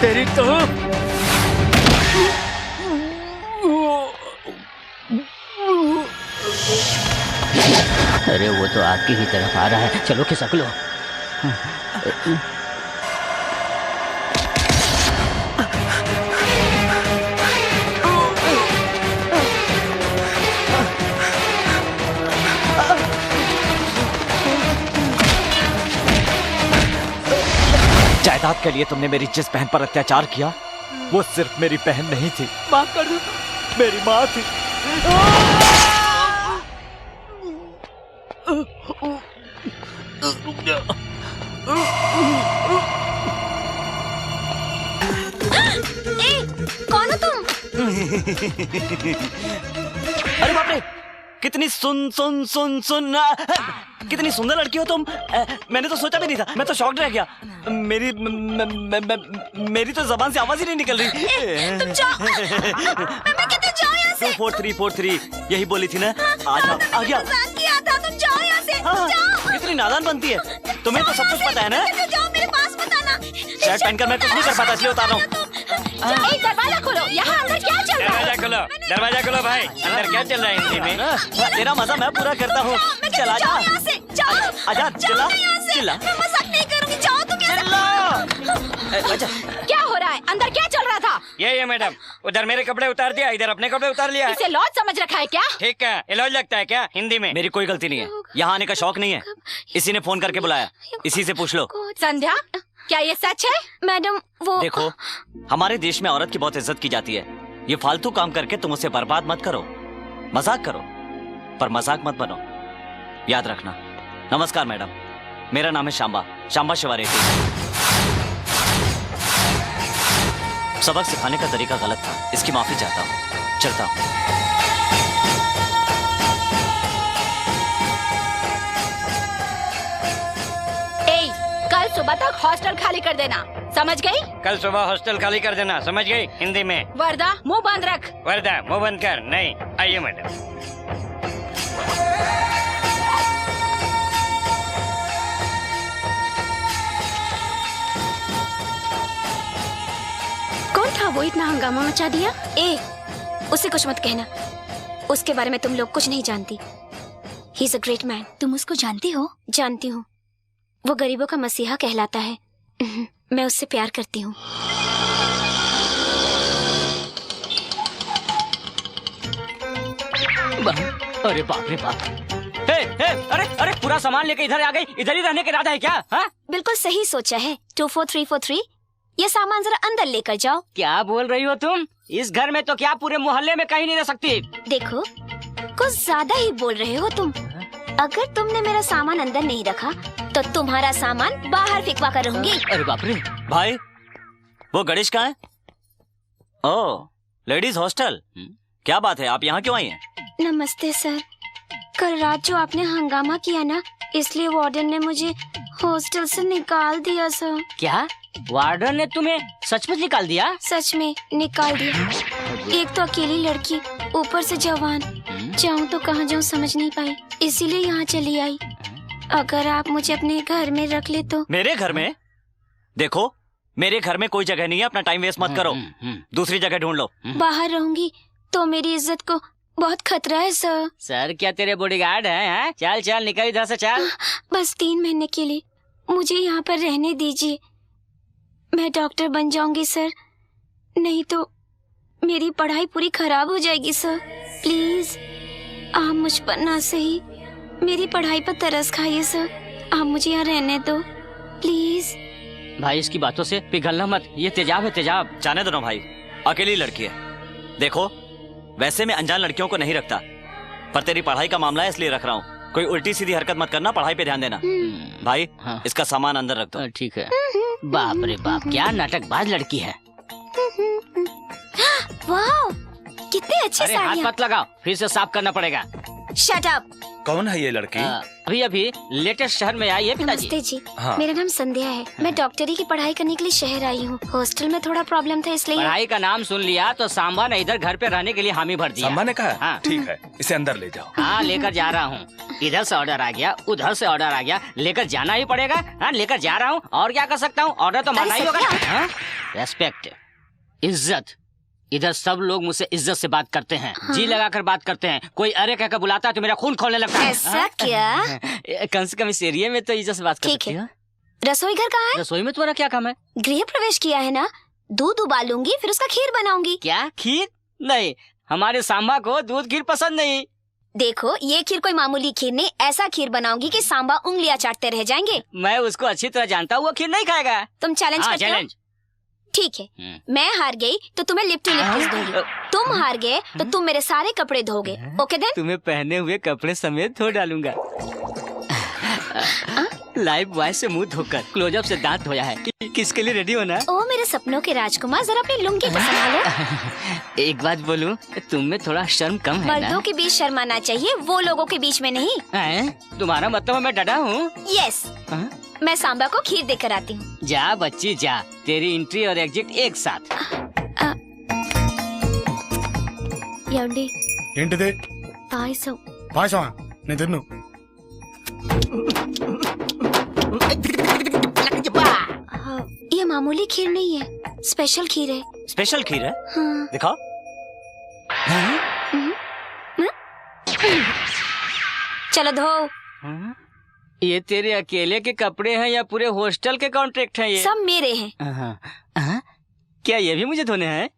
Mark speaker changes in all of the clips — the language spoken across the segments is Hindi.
Speaker 1: तेरी तो
Speaker 2: अरे वो तो आपकी ही तरफ आ रहा है, चलो खिसक लो।
Speaker 1: जायदाद के लिए तुमने मेरी जिस बहन पर अत्याचार किया वो सिर्फ मेरी बहन नहीं थी, माफ कर दो, मेरी माँ थी।
Speaker 3: कौन हो तुम?
Speaker 1: अरे बाप रे, कितनी कितनी सुंदर लड़की हो तुम। मैंने तो सोचा भी नहीं था, मैं तो शॉक्ड रह गया। मेरी तो जबान से आवाज ही नहीं निकल रही।
Speaker 3: तुम जाओ। मैं कहती हूँ जाओ यहाँ से।
Speaker 1: 4343 यही बोली थी ना। आ जाओ, आ गया।
Speaker 3: मजाक किया था, तुम जाओ यहाँ से।
Speaker 1: हाँ,
Speaker 3: जाओ।
Speaker 1: कितनी नादान बनती है, तुम्हें तो सब कुछ पता है ना।
Speaker 3: जाओ मेरे पास मत आना।
Speaker 1: शर्ट पहनकर मैं कुछ नहीं कर पाता, इसलिए उतार रहा हूँ।
Speaker 3: दरवाजा खोलो, यहाँ अंदर क्या चल रहा है?
Speaker 4: दरवाजा खोलो भाई, अंदर क्या चल रहा है हिंदी में?
Speaker 1: तेरा मजा मैं पूरा करता हूँ। चला जा, आजा, चिल्ला, चिल्ला।
Speaker 3: मैं मजाक नहीं करूँगी, जाओ तुम यहाँ से। क्या हो रहा है? अंदर क्या चल रहा था?
Speaker 4: ये मैडम, उधर मेरे कपड़े उतार दिया, इधर अपने कपड़े उतार लिया।
Speaker 3: इसे लॉज समझ रखा है क्या?
Speaker 4: ठीक है, ये लॉज लगता है क्या हिंदी में?
Speaker 1: मेरी कोई गलती नहीं है, यहाँ आने का शौक नहीं है, इसी ने फोन करके बुलाया, इसी से पूछ लो।
Speaker 3: संध्या, क्या ये सच है? मैडम वो
Speaker 1: देखो, हमारे देश में औरत की बहुत इज्जत की जाती है। ये फालतू काम करके तुम उसे बर्बाद मत करो, मजाक करो पर मजाक मत बनो, याद रखना। नमस्कार मैडम, मेरा नाम है शांबा शिवारेड्डी। सबक सिखाने का तरीका गलत था, इसकी माफी चाहता हूँ, चलता हूँ।
Speaker 3: कल सुबह तक हॉस्टल खाली कर देना, समझ गई?
Speaker 4: कल सुबह हॉस्टल खाली कर देना, समझ गई हिंदी में?
Speaker 3: वर्दा मुंह बंद रख।
Speaker 4: वर्दा मुंह बंद कर। नहीं, आइए मैडम।
Speaker 3: कौन था वो इतना हंगामा मचा दिया? उसे कुछ मत कहना, उसके बारे में तुम लोग कुछ नहीं जानती। He is a great man. तुम उसको जानती हो? जानती हूँ, वो गरीबों का मसीहा कहलाता है। मैं उससे प्यार करती हूँ।
Speaker 2: अरे बाप रे बाप। अरे पूरा सामान लेके इधर आ गई, इधर ही रहने का इरादा है क्या? हाँ?
Speaker 3: बिल्कुल सही सोचा है। 24343, ये सामान जरा अंदर लेकर जाओ।
Speaker 2: क्या बोल रही हो तुम? इस घर में तो क्या पूरे मोहल्ले में कहीं नहीं रह सकती।
Speaker 3: देखो, कुछ ज्यादा ही बोल रहे हो तुम। अगर तुमने मेरा सामान अंदर नहीं रखा तो तुम्हारा सामान बाहर फेंकवा कर रहूंगी।
Speaker 2: अरे बाप रे।
Speaker 1: भाई, वो गणेश कहाँ है? ओह, लेडीज हॉस्टल। क्या बात है, आप यहाँ क्यों आई हैं?
Speaker 3: नमस्ते सर, कल रात जो आपने हंगामा किया ना, इसलिए वार्डन ने मुझे हॉस्टल से निकाल दिया सर।
Speaker 2: क्या वार्डन ने तुम्हें सचमुच निकाल दिया?
Speaker 3: सच में निकाल दिया। एक तो अकेली लड़की, ऊपर से जवान, जाऊँ तो कहाँ जाऊँ समझ नहीं पाई, इसीलिए यहाँ चली आई। अगर आप मुझे अपने घर में रख ले तो।
Speaker 1: मेरे घर में? देखो, मेरे घर में कोई जगह नहीं है, अपना टाइम वेस्ट मत करो, दूसरी जगह ढूंढ लो।
Speaker 3: बाहर रहूंगी तो मेरी इज्जत को बहुत खतरा है सर।
Speaker 2: सर क्या तेरे बॉडीगार्ड हैं? चल चल निकल इधर से, चल।
Speaker 3: बस 3 महीने के लिए मुझे यहाँ पर रहने दीजिए, मैं डॉक्टर बन जाऊंगी सर, नहीं तो मेरी पढ़ाई पूरी खराब हो जाएगी सर। प्लीज आप मुझ पर ना सही मेरी पढ़ाई पर तरस खाइए सर, आप मुझे यहाँ रहने दो प्लीज।
Speaker 2: भाई इसकी बातों से पिघलना मत, ये तेजाब है, तेजाब।
Speaker 1: जाने दो ना भाई, अकेली लड़की है। देखो, वैसे मैं अनजान लड़कियों को नहीं रखता, पर तेरी पढ़ाई का मामला है इसलिए रख रहा हूँ। कोई उल्टी सीधी हरकत मत करना, पढ़ाई पे ध्यान देना। भाई
Speaker 2: हाँ।
Speaker 1: इसका सामान अंदर रख दो।
Speaker 2: ठीक है। बाप रे बाप, क्या नाटकबाज लड़की है।
Speaker 3: वाह, कितने अच्छे
Speaker 2: अरे हाथ
Speaker 3: साड़ियाँ।
Speaker 2: मत लगाओ, फिर से साफ करना पड़ेगा।
Speaker 3: Shut up.
Speaker 5: कौन है ये लड़की?
Speaker 2: अभी अभी लेटेस्ट शहर में आई है पिताजी।
Speaker 3: नमस्ते जी,
Speaker 5: हाँ।
Speaker 3: मेरा नाम संध्या है, मैं डॉक्टरी की पढ़ाई करने के लिए शहर आई हूँ। हॉस्टल में थोड़ा प्रॉब्लम था इसलिए।
Speaker 2: पढ़ाई का नाम सुन लिया तो सांबा ने इधर घर पे रहने के लिए हामी भर दिया।
Speaker 5: सम्मा ने कहा?
Speaker 2: हाँ।
Speaker 5: ठीक है, इसे अंदर ले जाओ।
Speaker 2: हाँ लेकर जा रहा हूँ, इधर से ऑर्डर आ गया, उधर से ऑर्डर आ गया, लेकर जाना ही पड़ेगा। हाँ लेकर जा रहा हूँ, और क्या कर सकता हूँ, ऑर्डर तो मानना ही होगा। हाँ? रेस्पेक्ट, इज्जत। इधर सब लोग मुझसे इज्जत से बात करते हैं, जी लगाकर बात करते हैं। कोई अरे कहकर बुलाता है तो मेरा खून खोलने लगता है।
Speaker 3: ऐसा क्या?
Speaker 2: कम से कम इस एरिया में तो इज्जत से बात कर
Speaker 3: ठीक
Speaker 2: सकती
Speaker 3: है।
Speaker 2: हो।
Speaker 3: रसोई घर कहाँ है?
Speaker 2: रसोई में तुम्हारा क्या काम है?
Speaker 3: गृह प्रवेश किया है ना, दूध उबालूंगी फिर उसका खीर बनाऊंगी।
Speaker 2: क्या खीर? नहीं, हमारे सांबा को दूध खीर पसंद नहीं।
Speaker 3: देखो ये खीर कोई मामूली खीर नहीं, ऐसा खीर बनाऊंगी कि सांबा उंगलियां चाटते रह जाएंगे।
Speaker 2: मैं उसको अच्छी तरह जानता हूँ, वो खीर नहीं खाएगा।
Speaker 3: तुम चैलेंज
Speaker 2: हाँ,
Speaker 3: करते हो?
Speaker 2: चैलेंज।
Speaker 3: ठीक है, मैं हार गई तो तुम्हें लिपटी लिपटी दूंगी। तुम हार गए तो तुम मेरे सारे कपड़े धोगे। Okay then?
Speaker 2: तुम्हें पहने हुए कपड़े समेत धो डालूंगा। लाइव बॉय से मुंह धोकर क्लोजअप से दांत धोया है। किसके लिए रेडी होना?
Speaker 3: ओ मेरे सपनों के राजकुमार, जरा अपनी लुंगी को संभालो।
Speaker 2: एक बात बोलूं, तुम में थोड़ा शर्म कम है ना?
Speaker 3: मर्दों के बीच शर्माना चाहिए, वो लोगों के बीच में नहीं।
Speaker 2: तुम्हारा मतलब है मैं डरा हूँ?
Speaker 3: यस, मैं सांबा को खीर देकर आती हूँ।
Speaker 2: जा बच्ची जा, तेरी एंट्री और एग्जिट एक साथ।
Speaker 3: యండి
Speaker 6: ఏంటిది
Speaker 3: పాయసం
Speaker 6: పాయసమా నేను తిన్ను
Speaker 3: ये मामूली खीर नहीं है, स्पेशल खीर है।
Speaker 1: स्पेशल खीर है?
Speaker 3: हाँ।
Speaker 1: दिखाओ।
Speaker 3: चलो धो।
Speaker 2: ये तेरे अकेले के कपड़े हैं या पूरे हॉस्टल के कॉन्ट्रैक्ट हैं ये?
Speaker 3: सब मेरे हैं।
Speaker 2: क्या ये भी मुझे धोने हैं?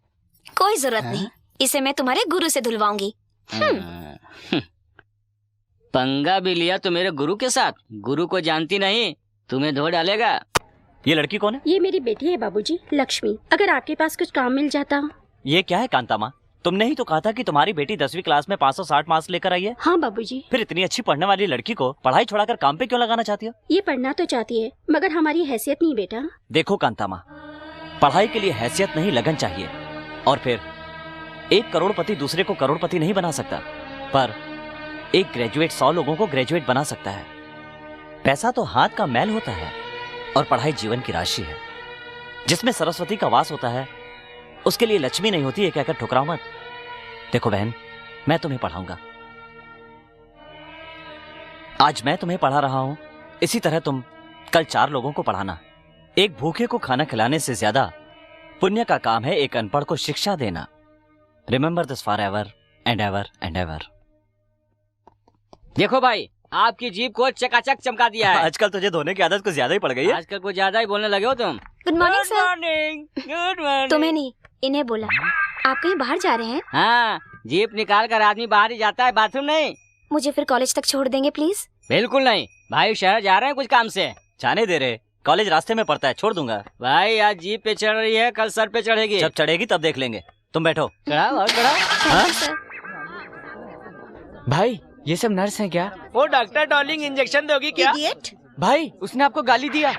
Speaker 3: कोई जरूरत नहीं, इसे मैं तुम्हारे गुरु से धुलवाऊंगी।
Speaker 2: पंगा भी लिया तो मेरे गुरु के साथ। गुरु को जानती नहीं, तुम्हें धो डालेगा।
Speaker 1: ये लड़की कौन है?
Speaker 7: ये मेरी बेटी है बाबूजी, लक्ष्मी। अगर आपके पास कुछ काम मिल जाता।
Speaker 1: ये क्या है कांता माँ? तुमने ही तो कहा था कि तुम्हारी बेटी 10वीं क्लास में 560 मार्क्स लेकर आई है।
Speaker 7: हाँ बाबूजी।
Speaker 1: फिर इतनी अच्छी पढ़ने वाली लड़की को पढ़ाई छोड़ाकर काम पे क्यों लगाना चाहती हो?
Speaker 7: ये पढ़ना तो चाहती है मगर हमारी हैसियत नहीं बेटा।
Speaker 1: देखो कांता माँ, पढ़ाई के लिए हैसियत नहीं लगन चाहिए। और फिर एक करोड़पति दूसरे को करोड़पति नहीं बना सकता, पर एक ग्रेजुएट 100 लोगों को ग्रेजुएट बना सकता है। पैसा तो हाथ का मैल होता है और पढ़ाई जीवन की राशि है। जिसमें सरस्वती का वास होता है उसके लिए लक्ष्मी नहीं होती है कहकर ठुकराओ मत। देखो बहन, मैं तुम्हें पढ़ाऊंगा। आज मैं तुम्हें पढ़ा रहा हूं, इसी तरह तुम कल 4 लोगों को पढ़ाना। एक भूखे को खाना खिलाने से ज्यादा पुण्य का काम है एक अनपढ़ को शिक्षा देना। Remember this for ever and ever and ever.
Speaker 2: देखो भाई, आपकी जीभ को चकाचक चमका दिया है।
Speaker 1: आजकल तुझे धोने की आदत कुछ ज्यादा ही पड़ गई है।
Speaker 2: आजकल कुछ ज्यादा ही बोलने लगे हो तुम।
Speaker 3: Good morning sir.
Speaker 2: Morning. Good morning.
Speaker 3: तुम्हें नहीं, इन्हें बोला। आप कहीं बाहर जा रहे हैं?
Speaker 2: हाँ, जीप निकाल कर आदमी बाहर ही जाता है, बाथरूम नहीं।
Speaker 3: मुझे फिर कॉलेज तक छोड़ देंगे प्लीज?
Speaker 2: बिल्कुल नहीं भाई, शहर जा रहे हैं कुछ काम से।
Speaker 1: जाने दे रहे, कॉलेज रास्ते में पड़ता है, छोड़ दूंगा।
Speaker 2: भाई आज जीप पे चढ़ रही है, कल सर पे चढ़ेगी।
Speaker 1: जब चढ़ेगी तब देख लेंगे। तुम बैठो।
Speaker 2: चढ़ाओ और चढ़ाओ।
Speaker 3: Thank you sir.
Speaker 2: भाई ये सब नर्स हैं क्या?
Speaker 8: वो डॉक्टर डॉर्लिंग इंजेक्शन दोगी क्या?
Speaker 2: भाई उसने आपको गाली दिया।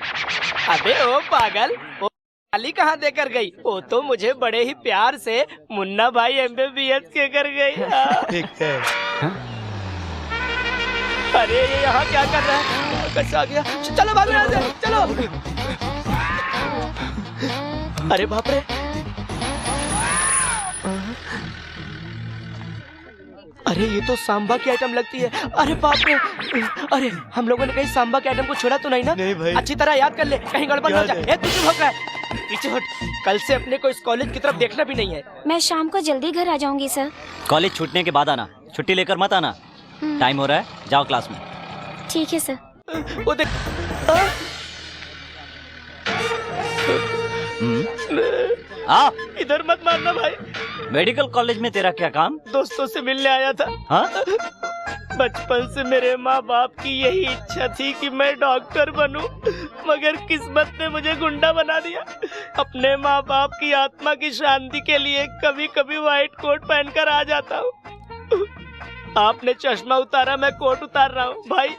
Speaker 8: अबे ओ पागल, वो गाली कहाँ देकर गई? वो तो मुझे बड़े ही प्यार से मुन्ना भाई MBBS के कर गई। ठीक है। अरे ये यहाँ क्या कर रहा है? कैसे आ गया? चलो भागो यहाँ से, चलो। अरे बाप रे, अरे ये तो सांबा की आइटम लगती है। अरे बाप रे, अरे हम लोगों ने कहीं सांबा के आइटम को छोड़ा तो नहीं ना? नहीं भाई। अच्छी तरह याद कर ले, कहीं गड़बड़ ना हो जाए। ए, तू चुप होकर पीछे हट। कल से अपने को इस कॉलेज की तरफ देखना भी नहीं है।
Speaker 3: मैं शाम को जल्दी घर आ जाऊंगी सर।
Speaker 1: कॉलेज छूटने के बाद आना, छुट्टी लेकर मत आना। टाइम हो रहा है, जाओ क्लास में।
Speaker 3: ठीक है सर।
Speaker 8: वो देख,
Speaker 1: आप
Speaker 8: इधर मत मारना भाई।
Speaker 1: मेडिकल कॉलेज में तेरा क्या काम?
Speaker 8: दोस्तों से मिलने आया था।
Speaker 1: हाँ?
Speaker 8: बचपन से मेरे माँ बाप की यही इच्छा थी कि मैं डॉक्टर बनूं, मगर किस्मत ने मुझे गुंडा बना दिया। अपने माँ बाप की आत्मा की शांति के लिए कभी कभी व्हाइट कोट पहनकर आ जाता हूँ। आपने चश्मा उतारा, मैं कोट उतार रहा हूँ। भाई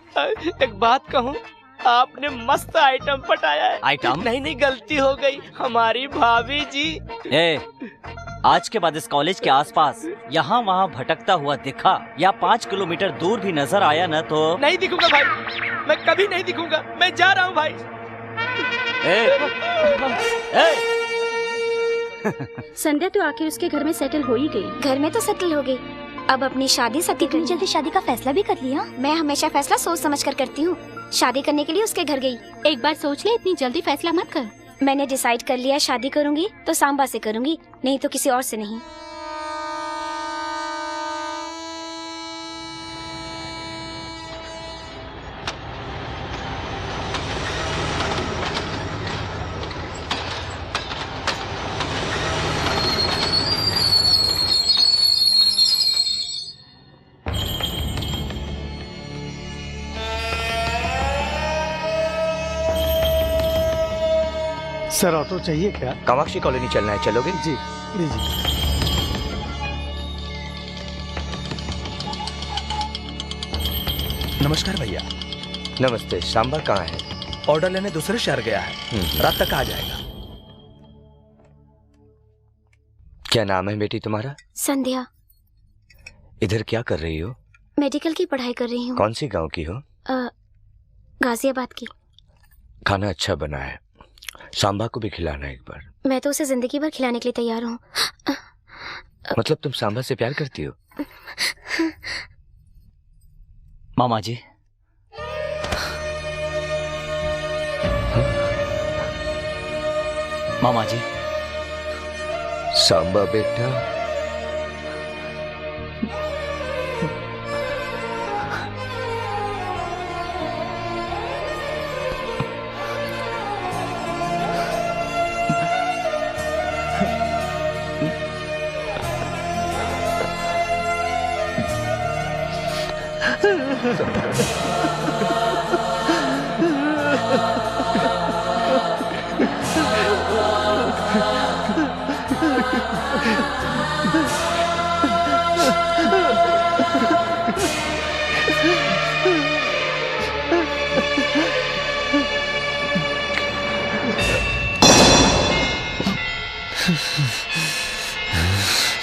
Speaker 8: एक बात कहूँ, आपने मस्त आइटम पटाया है।
Speaker 1: आइटम?
Speaker 8: नहीं, गलती हो गई, हमारी भाभी जी।
Speaker 1: ए, आज के बाद इस कॉलेज के आसपास यहाँ वहाँ भटकता हुआ दिखा या 5 किलोमीटर दूर भी नजर आया न तो
Speaker 8: नहीं दिखूंगा भाई, मैं कभी नहीं दिखूंगा। मैं जा रहा हूँ भाई।
Speaker 7: संध्या तो आखिर उसके घर में सेटल हो ही गई।
Speaker 3: घर में तो सेटल हो गई, अब अपनी शादी सती इतनी जल्दी शादी का फैसला भी कर लिया? मैं हमेशा फैसला सोच समझ कर करती हूँ। शादी करने के लिए उसके घर गई।
Speaker 7: एक बार सोच ले, इतनी जल्दी फैसला मत कर।
Speaker 3: मैंने डिसाइड कर लिया, शादी करूंगी तो सांबा से करूंगी, नहीं तो किसी और से नहीं।
Speaker 6: सर ऑटो चाहिए क्या?
Speaker 9: कामाक्षी कॉलोनी चलना है, चलोगे?
Speaker 6: जी लीजिए।
Speaker 5: नमस्कार भैया।
Speaker 9: नमस्ते। सांबा कहाँ है?
Speaker 5: ऑर्डर लेने दूसरे शहर गया है, रात तक आ जाएगा।
Speaker 9: क्या नाम है बेटी तुम्हारा?
Speaker 3: संध्या।
Speaker 9: इधर क्या कर रही हो?
Speaker 3: मेडिकल की पढ़ाई कर रही हूँ।
Speaker 9: कौन सी गांव की हो?
Speaker 3: गाजियाबाद की।
Speaker 9: खाना अच्छा बना है, सांबा को भी खिलाना एक बार।
Speaker 3: मैं तो उसे जिंदगी भर खिलाने के लिए तैयार हूँ।
Speaker 9: मतलब तुम सांबा से प्यार करती हो?
Speaker 1: मामा जी, मामा जी।
Speaker 9: सांबा बेटा,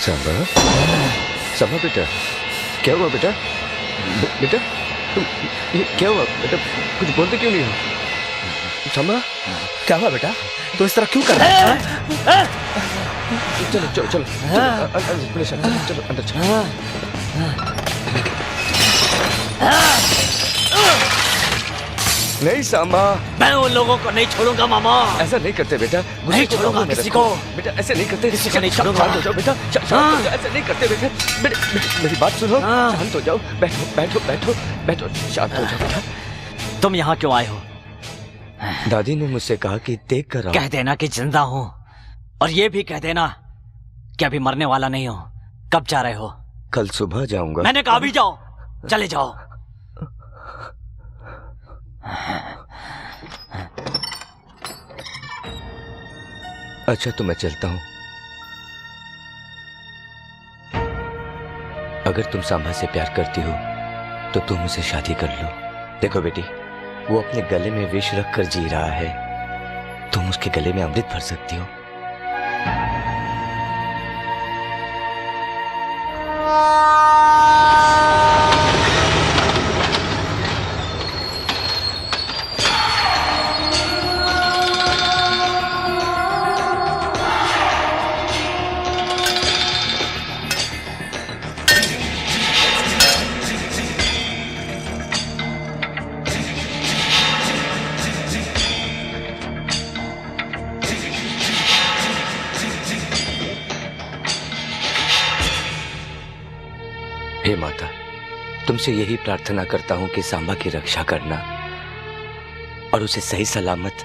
Speaker 9: सांबा, सांबा बेटा, क्या हुआ बेटा? बेटा तुम, ये क्या हुआ बेटा? कुछ बोलते क्यों नहीं हो? सांबा,
Speaker 5: क्या हुआ बेटा? तो इस तरह क्यों कर रहा है?
Speaker 9: चलो चलो चलो चलो अंदर चलो। नहीं सांबा,
Speaker 1: मैं उन लोगों को नहीं छोड़ूंगा मामा।
Speaker 9: ऐसा नहीं करते बेटा।
Speaker 1: नहीं छोड़ूंगा किसी को।
Speaker 9: बेटा ऐसे नहीं करते।
Speaker 1: किसी को नहीं छोड़ूंगा।
Speaker 9: शांत हो जाओ बेटा, शांत हो जाओ। ऐसे नहीं करते बेटा। मेरी बात सुनो, शांत हो जाओ। बैठो बैठो बैठो बैठो, शांत हो जाओ बेटा।
Speaker 1: तुम यहाँ क्यों आए हो?
Speaker 9: दादी ने मुझसे कहा कि देख कर आओ।
Speaker 1: कह देना कि जिंदा हूँ, और ये भी कह देना कि अभी मरने वाला नहीं हो। कब जा रहे हो?
Speaker 9: कल सुबह जाऊंगा।
Speaker 1: मैंने कहा अभी जाओ, चले जाओ।
Speaker 9: अच्छा तो मैं चलता हूँ। अगर तुम सांबा से प्यार करती हो तो तुम मुझसे शादी कर लो। देखो बेटी, वो अपने गले में विष रख कर जी रहा है, तुम उसके गले में अमृत भर सकती हो। हे माता, तुमसे यही प्रार्थना करता हूं कि सांबा की रक्षा करना और उसे सही सलामत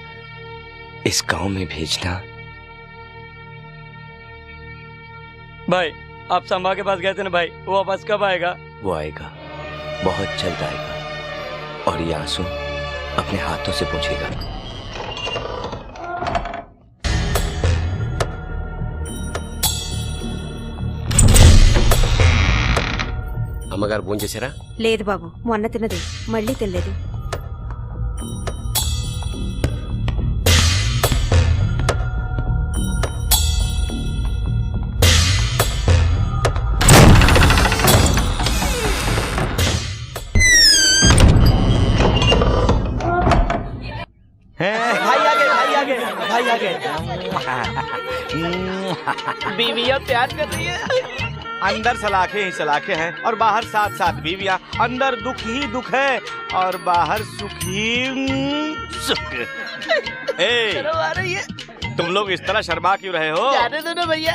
Speaker 9: इस गांव में भेजना।
Speaker 4: भाई आप सांबा के पास गए थे ना भाई, वो वापस कब आएगा?
Speaker 9: वो आएगा, बहुत जल्द आएगा, और ये आंसू अपने हाथों से पोंछेगा।
Speaker 10: అమ్మగారు భోజనం చేశారా?
Speaker 7: లేదు బాబు, మొన్న తిన్నది మళ్ళీ తినలేదు.
Speaker 8: बीवियां प्यार कर रही है।
Speaker 5: अंदर सलाखें ही सलाखें हैं और बाहर साथ साथ बीवियां। अंदर दुख ही दुख है और बाहर सुख ही सुख।
Speaker 8: आ रही है।
Speaker 5: तुम लोग इस तरह शर्मा क्यों रहे हो?
Speaker 8: जाने दो ना भैया।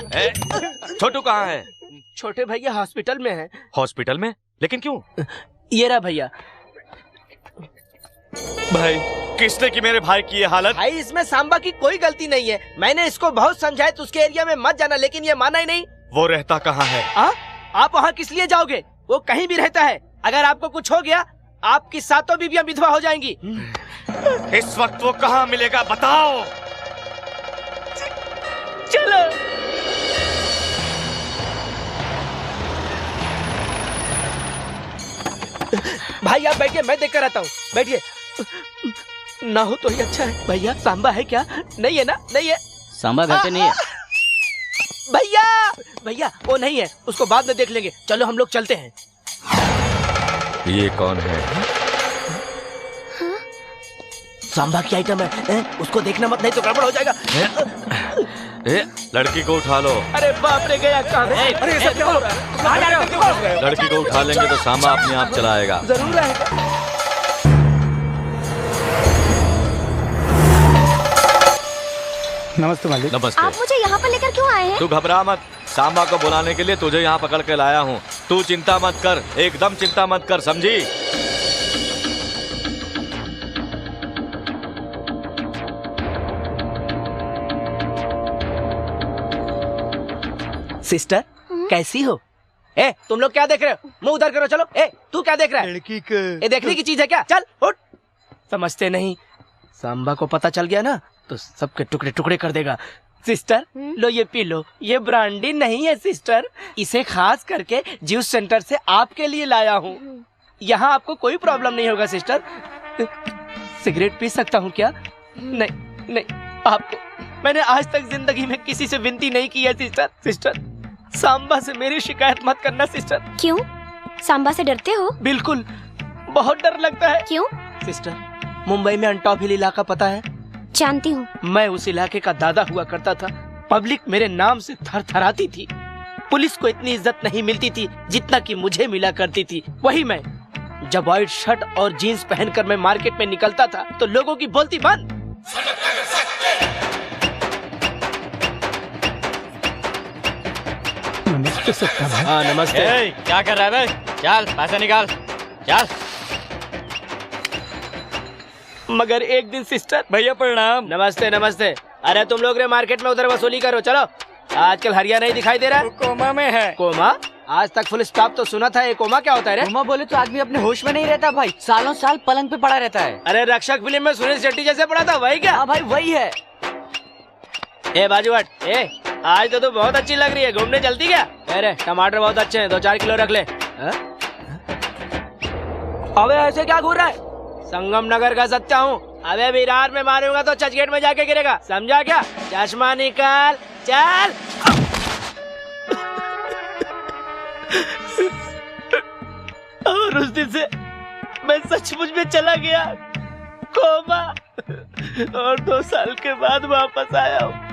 Speaker 5: छोटू कहाँ है?
Speaker 8: छोटे भैया हॉस्पिटल में है।
Speaker 5: हॉस्पिटल में? लेकिन क्यों?
Speaker 8: ये रहा भैया।
Speaker 5: भाई किसने की मेरे भाई की ये हालत?
Speaker 8: भाई इसमें सांबा की कोई गलती नहीं है। मैंने इसको बहुत समझाया तो उसके एरिया में मत जाना, लेकिन ये माना ही नहीं।
Speaker 5: वो रहता कहाँ है?
Speaker 8: आप वहाँ किस लिए जाओगे? वो कहीं भी रहता है। अगर आपको कुछ हो गया आपकी सातों बीवियां विधवा हो जाएंगी।
Speaker 5: इस वक्त वो कहाँ मिलेगा बताओ?
Speaker 8: चलो। भाई आप बैठिए, मैं देख कर आता हूँ। बैठिए। ना हो तो ही अच्छा है। भैया सांबा है क्या? नहीं है ना? नहीं है।
Speaker 2: सांबा घर पे नहीं है।
Speaker 8: भैया भैया वो नहीं है, उसको बाद में देख लेंगे। चलो हम लोग चलते हैं।
Speaker 9: ये कौन है?
Speaker 8: सांबा की आइटम है, उसको देखना मत, नहीं तो गड़बड़ हो जाएगा।
Speaker 9: लड़की को उठा लो।
Speaker 8: अरे बाप रे, गया कहाँ? अरे सब क्या हो रहा है?
Speaker 9: लड़की को उठा लेंगे तो सांबा अपने आप चला आएगा।
Speaker 8: जरूर आएगा।
Speaker 6: नमस्ते मालिक।
Speaker 9: नमस्ते।
Speaker 3: आप मुझे यहाँ पर लेकर क्यों आए हैं?
Speaker 9: तू घबरा मत, सांबा को बुलाने के लिए तुझे यहाँ पकड़ के लाया हूँ। तू चिंता मत कर, एकदम चिंता मत कर, समझी?
Speaker 8: सिस्टर कैसी हो? तुम लोग क्या देख रहे हो? मुंह उधर करो। चलो। तू क्या देख रहा है?
Speaker 6: लड़की का
Speaker 8: ये देखने की चीज है क्या? चल उठ। समझते नहीं। सांबा को पता चल गया ना तो सबके टुकड़े टुकड़े कर देगा। सिस्टर लो ये पी लो। ये ब्रांडी नहीं है सिस्टर, इसे खास करके जूस सेंटर से आपके लिए लाया हूँ। यहाँ आपको कोई प्रॉब्लम नहीं होगा सिस्टर। सिगरेट पी सकता हूँ क्या? नहीं नहीं, आपको मैंने आज तक जिंदगी में किसी से विनती नहीं की है सिस्टर। सिस्टर सांबा से मेरी शिकायत मत करना सिस्टर।
Speaker 3: क्यों? सांबा से डरते हो?
Speaker 8: बिल्कुल, बहुत डर लगता है।
Speaker 3: क्यों?
Speaker 8: सिस्टर मुंबई में अंटॉप हिल इलाका पता है?
Speaker 3: जानती हूँ।
Speaker 8: मैं उस इलाके का दादा हुआ करता था। पब्लिक मेरे नाम से थर थराती थी। पुलिस को इतनी इज्जत नहीं मिलती थी जितना कि मुझे मिला करती थी। वही मैं जब व्हाइट शर्ट और जीन्स पहनकर मैं मार्केट में निकलता था तो लोगों की बोलती बंद।
Speaker 6: नमस्ते सत्ता भाई।
Speaker 8: हाँ नमस्ते।
Speaker 2: क्या कर रहा है बे? चल पैसे निकाल, चल।
Speaker 8: मगर एक दिन सिस्टर।
Speaker 4: भैया प्रणाम।
Speaker 8: नमस्ते नमस्ते। अरे तुम लोग रे मार्केट में उधर वसूली करो। चलो। आजकल हरिया नहीं दिखाई दे रहा है।
Speaker 4: कोमा में है।
Speaker 8: कोमा? आज तक फुल स्टॉप तो सुना था। ये कोमा क्या होता है रे?
Speaker 2: कोमा बोले तो आदमी अपने होश में नहीं रहता भाई, सालों साल पलंग पे पड़ा रहता है।
Speaker 8: अरे रक्षक फिल्म में सुनील शेट्टी जैसे पड़ा था, वही क्या?
Speaker 2: हाँ भाई वही है।
Speaker 8: बाजू हट। आज तो बहुत अच्छी लग रही है, घूमने चलती क्या? अरे टमाटर बहुत अच्छे हैं, 2-4 किलो रख ले। अबे ऐसे क्या घूर रहा है? संगम नगर का सत्या हूँ। अबे विरार में मारूंगा तो चर्चगेट में जाके गिरेगा, समझा क्या? चश्मा निकाल, चल। और उस दिन से मैं सचमुच में चला गया कोमा, और 2 साल के बाद वापस आया हूँ।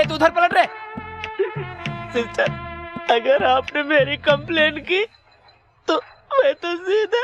Speaker 8: तू उधर पलट रहे। सिस्टर अगर आपने मेरी कंप्लेन की तो मैं तो सीधा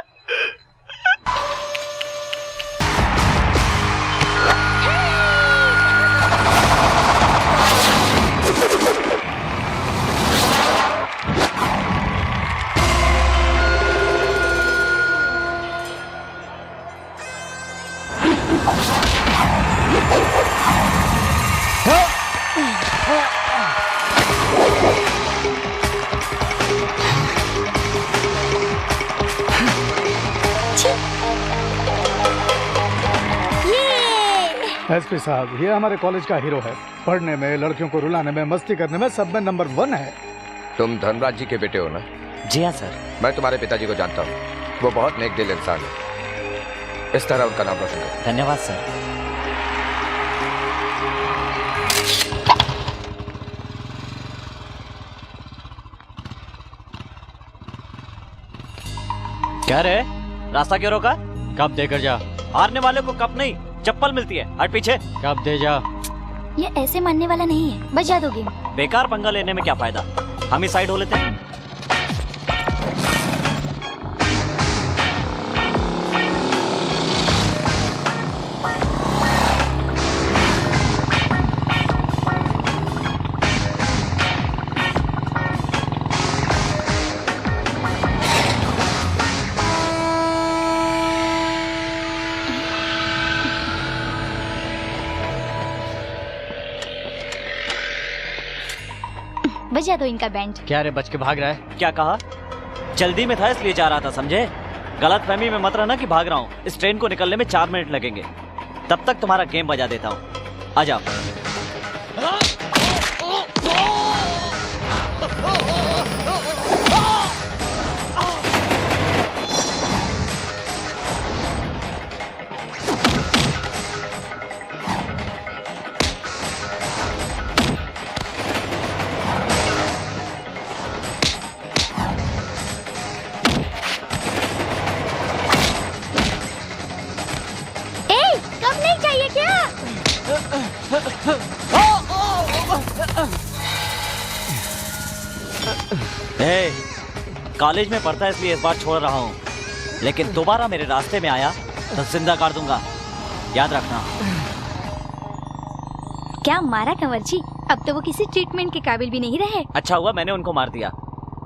Speaker 6: एसपी साहब, ये हमारे कॉलेज का हीरो है। पढ़ने में, लड़कियों को रुलाने में, मस्ती करने में सब में नंबर 1 है।
Speaker 9: तुम धनराज जी के बेटे हो ना?
Speaker 1: जी हाँ सर।
Speaker 9: मैं तुम्हारे पिताजी को जानता हूँ, वो बहुत नेक दिल इंसान है। इस तरह उनका नाम रोशन करो।
Speaker 1: धन्यवाद सर। क्या रे, रास्ता क्यों रोका?
Speaker 2: कब देकर जा।
Speaker 1: हारने वाले को कप नहीं चप्पल मिलती है। हट पीछे।
Speaker 2: कब दे जा।
Speaker 3: ये ऐसे मानने वाला नहीं है, बजा दोगे।
Speaker 1: बेकार पंगा लेने में क्या फायदा, हम ही साइड हो लेते हैं।
Speaker 3: बजा दो इनका बैंड।
Speaker 2: क्या रे बच के भाग रहा है?
Speaker 1: क्या कहा? जल्दी में था इसलिए जा रहा था, समझे? गलत फहमी में मत रहना कि भाग रहा हूँ। इस ट्रेन को निकलने में 4 मिनट लगेंगे, तब तक तुम्हारा गेम बजा देता हूँ। आ जाओ। कॉलेज में पढ़ता है इसलिए इस बार छोड़ रहा हूँ, लेकिन दोबारा मेरे रास्ते में आया तो जिंदा कर दूंगा, याद रखना।
Speaker 3: क्या मारा कंवर जी? अब तो वो किसी ट्रीटमेंट के काबिल भी नहीं रहे।
Speaker 1: अच्छा हुआ मैंने उनको मार दिया।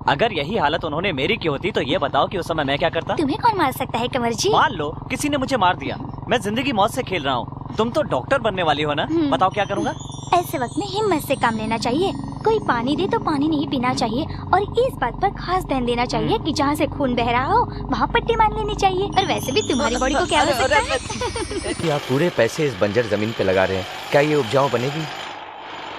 Speaker 1: अगर यही हालत उन्होंने मेरी की होती तो ये बताओ कि उस समय मैं क्या करता?
Speaker 3: तुम्हें कौन मार सकता है कंवर जी?
Speaker 1: मान लो किसी ने मुझे मार दिया, मैं जिंदगी मौत से खेल रहा हूँ। तुम तो डॉक्टर बनने वाली हो ना, बताओ क्या करूँगा?
Speaker 3: ऐसे वक्त में हिम्मत से काम लेना चाहिए। कोई पानी दे तो पानी नहीं पीना चाहिए, और इस बात पर खास ध्यान देना चाहिए कि जहाँ से खून बह रहा हो वहाँ पट्टी मान लेनी चाहिए। और वैसे भी तुम्हारी बॉडी को क्या हो सकता है?
Speaker 9: आप पूरे पैसे इस बंजर जमीन पे लगा रहे हैं, क्या ये उपजाऊ बनेगी?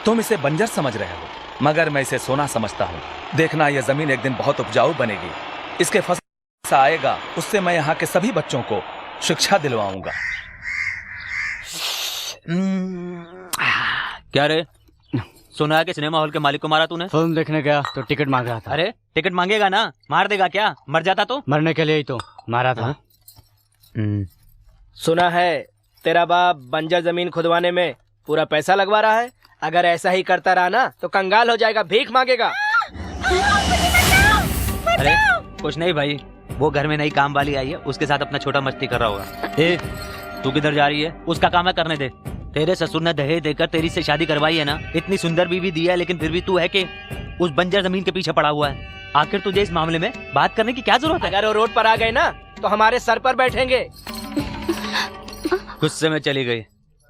Speaker 11: तुम इसे बंजर समझ रहे हो, मगर मैं इसे सोना समझता हूँ। देखना यह जमीन एक दिन बहुत उपजाऊ बनेगी। इसके फसल आएगा, उससे मैं यहाँ के सभी बच्चों को शिक्षा दिलवाऊंगा।
Speaker 2: क्या रे, सुना है कि सिनेमा हॉल के मालिक को मारा तूने?
Speaker 12: फिल्म देखने गया तो टिकट मांग रहा था।
Speaker 2: अरे टिकट मांगेगा ना, मार देगा क्या? मर जाता तो?
Speaker 12: मरने के लिए ही तो मारा था।
Speaker 8: सुना है तेरा बाप बंजर जमीन खुदवाने में पूरा पैसा लगवा रहा है। अगर ऐसा ही करता रहा ना तो कंगाल हो जाएगा, भीख मांगेगा।
Speaker 2: अरे कुछ नहीं भाई, वो घर में नई काम वाली आई है, उसके साथ अपना छोटा मस्ती कर रहा होगा। ए, तू किधर जा रही है? उसका काम है, करने दे। तेरे ससुर ने दहेज देकर तेरी से शादी करवाई है ना, इतनी सुंदर बीवी दी है, लेकिन फिर भी तू है कि उस बंजर जमीन के पीछे पड़ा हुआ है। आखिर तुझे इस मामले में बात करने की क्या जरूरत है?
Speaker 8: अगर वो रोड पर आ गए ना तो हमारे सर पर बैठेंगे।
Speaker 2: गुस्से में चली गई।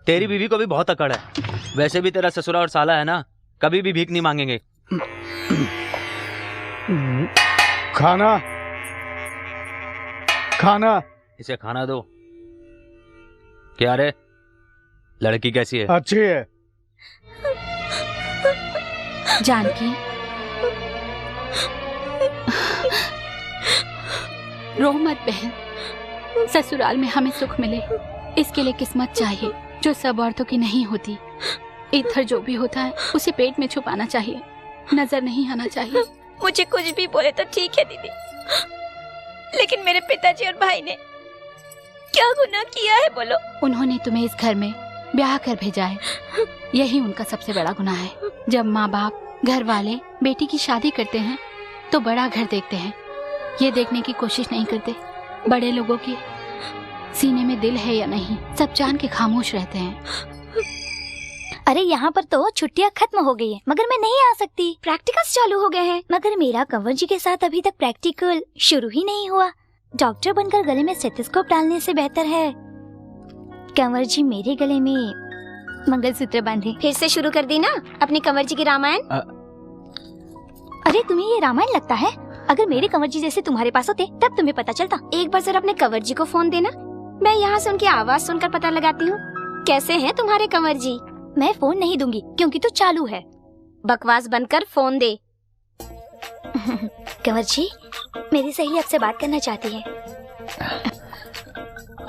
Speaker 2: तेरी बीवी को भी बहुत अकड़ है। वैसे भी तेरा ससुरा और साला है ना, कभी भी भीख नहीं मांगेंगे।
Speaker 6: खाना खाना
Speaker 2: इसे खाना दो। क्या रे, लड़की कैसी है?
Speaker 6: अच्छी है।
Speaker 13: जानकी, रो मत बहन। ससुराल में हमें सुख मिले इसके लिए किस्मत चाहिए, जो सब औरतों की नहीं होती। इधर जो भी होता है उसे पेट में छुपाना चाहिए, नजर नहीं आना चाहिए।
Speaker 3: मुझे कुछ भी बोले तो ठीक है दीदी, लेकिन मेरे पिताजी और भाई ने क्या गुनाह किया है बोलो?
Speaker 13: उन्होंने तुम्हें इस घर में ब्याह कर भेजा है, यही उनका सबसे बड़ा गुनाह है। जब माँ बाप, घर वाले बेटी की शादी करते हैं तो बड़ा घर देखते हैं, ये देखने की कोशिश नहीं करते बड़े लोगों के सीने में दिल है या नहीं। सब जान के खामोश रहते हैं।
Speaker 3: अरे यहाँ पर तो छुट्टियाँ खत्म हो गई है, मगर मैं नहीं आ सकती। प्रैक्टिकल्स चालू हो गए हैं, मगर मेरा कंवर जी के साथ अभी तक प्रैक्टिकल शुरू ही नहीं हुआ। डॉक्टर बनकर गले में स्टेथोस्कोप डालने से बेहतर है कंवर जी मेरे गले में मंगलसूत्र बांधे। फिर से शुरू कर दी ना अपनी कंवर जी की रामायण। अरे तुम्हें ये रामायण लगता है? अगर मेरे कंवर जी जैसे तुम्हारे पास होते तब तुम्हें पता चलता। एक बार जरा अपने कंवर जी को फोन देना, मैं यहाँ से उनकी आवाज सुनकर पता लगाती हूँ कैसे हैं तुम्हारे कंवर जी। मैं फोन नहीं दूंगी क्योंकि तो चालू है। बकवास बंद कर फोन दे। कंवर जी, मेरी सहेली आपसे बात करना चाहती है।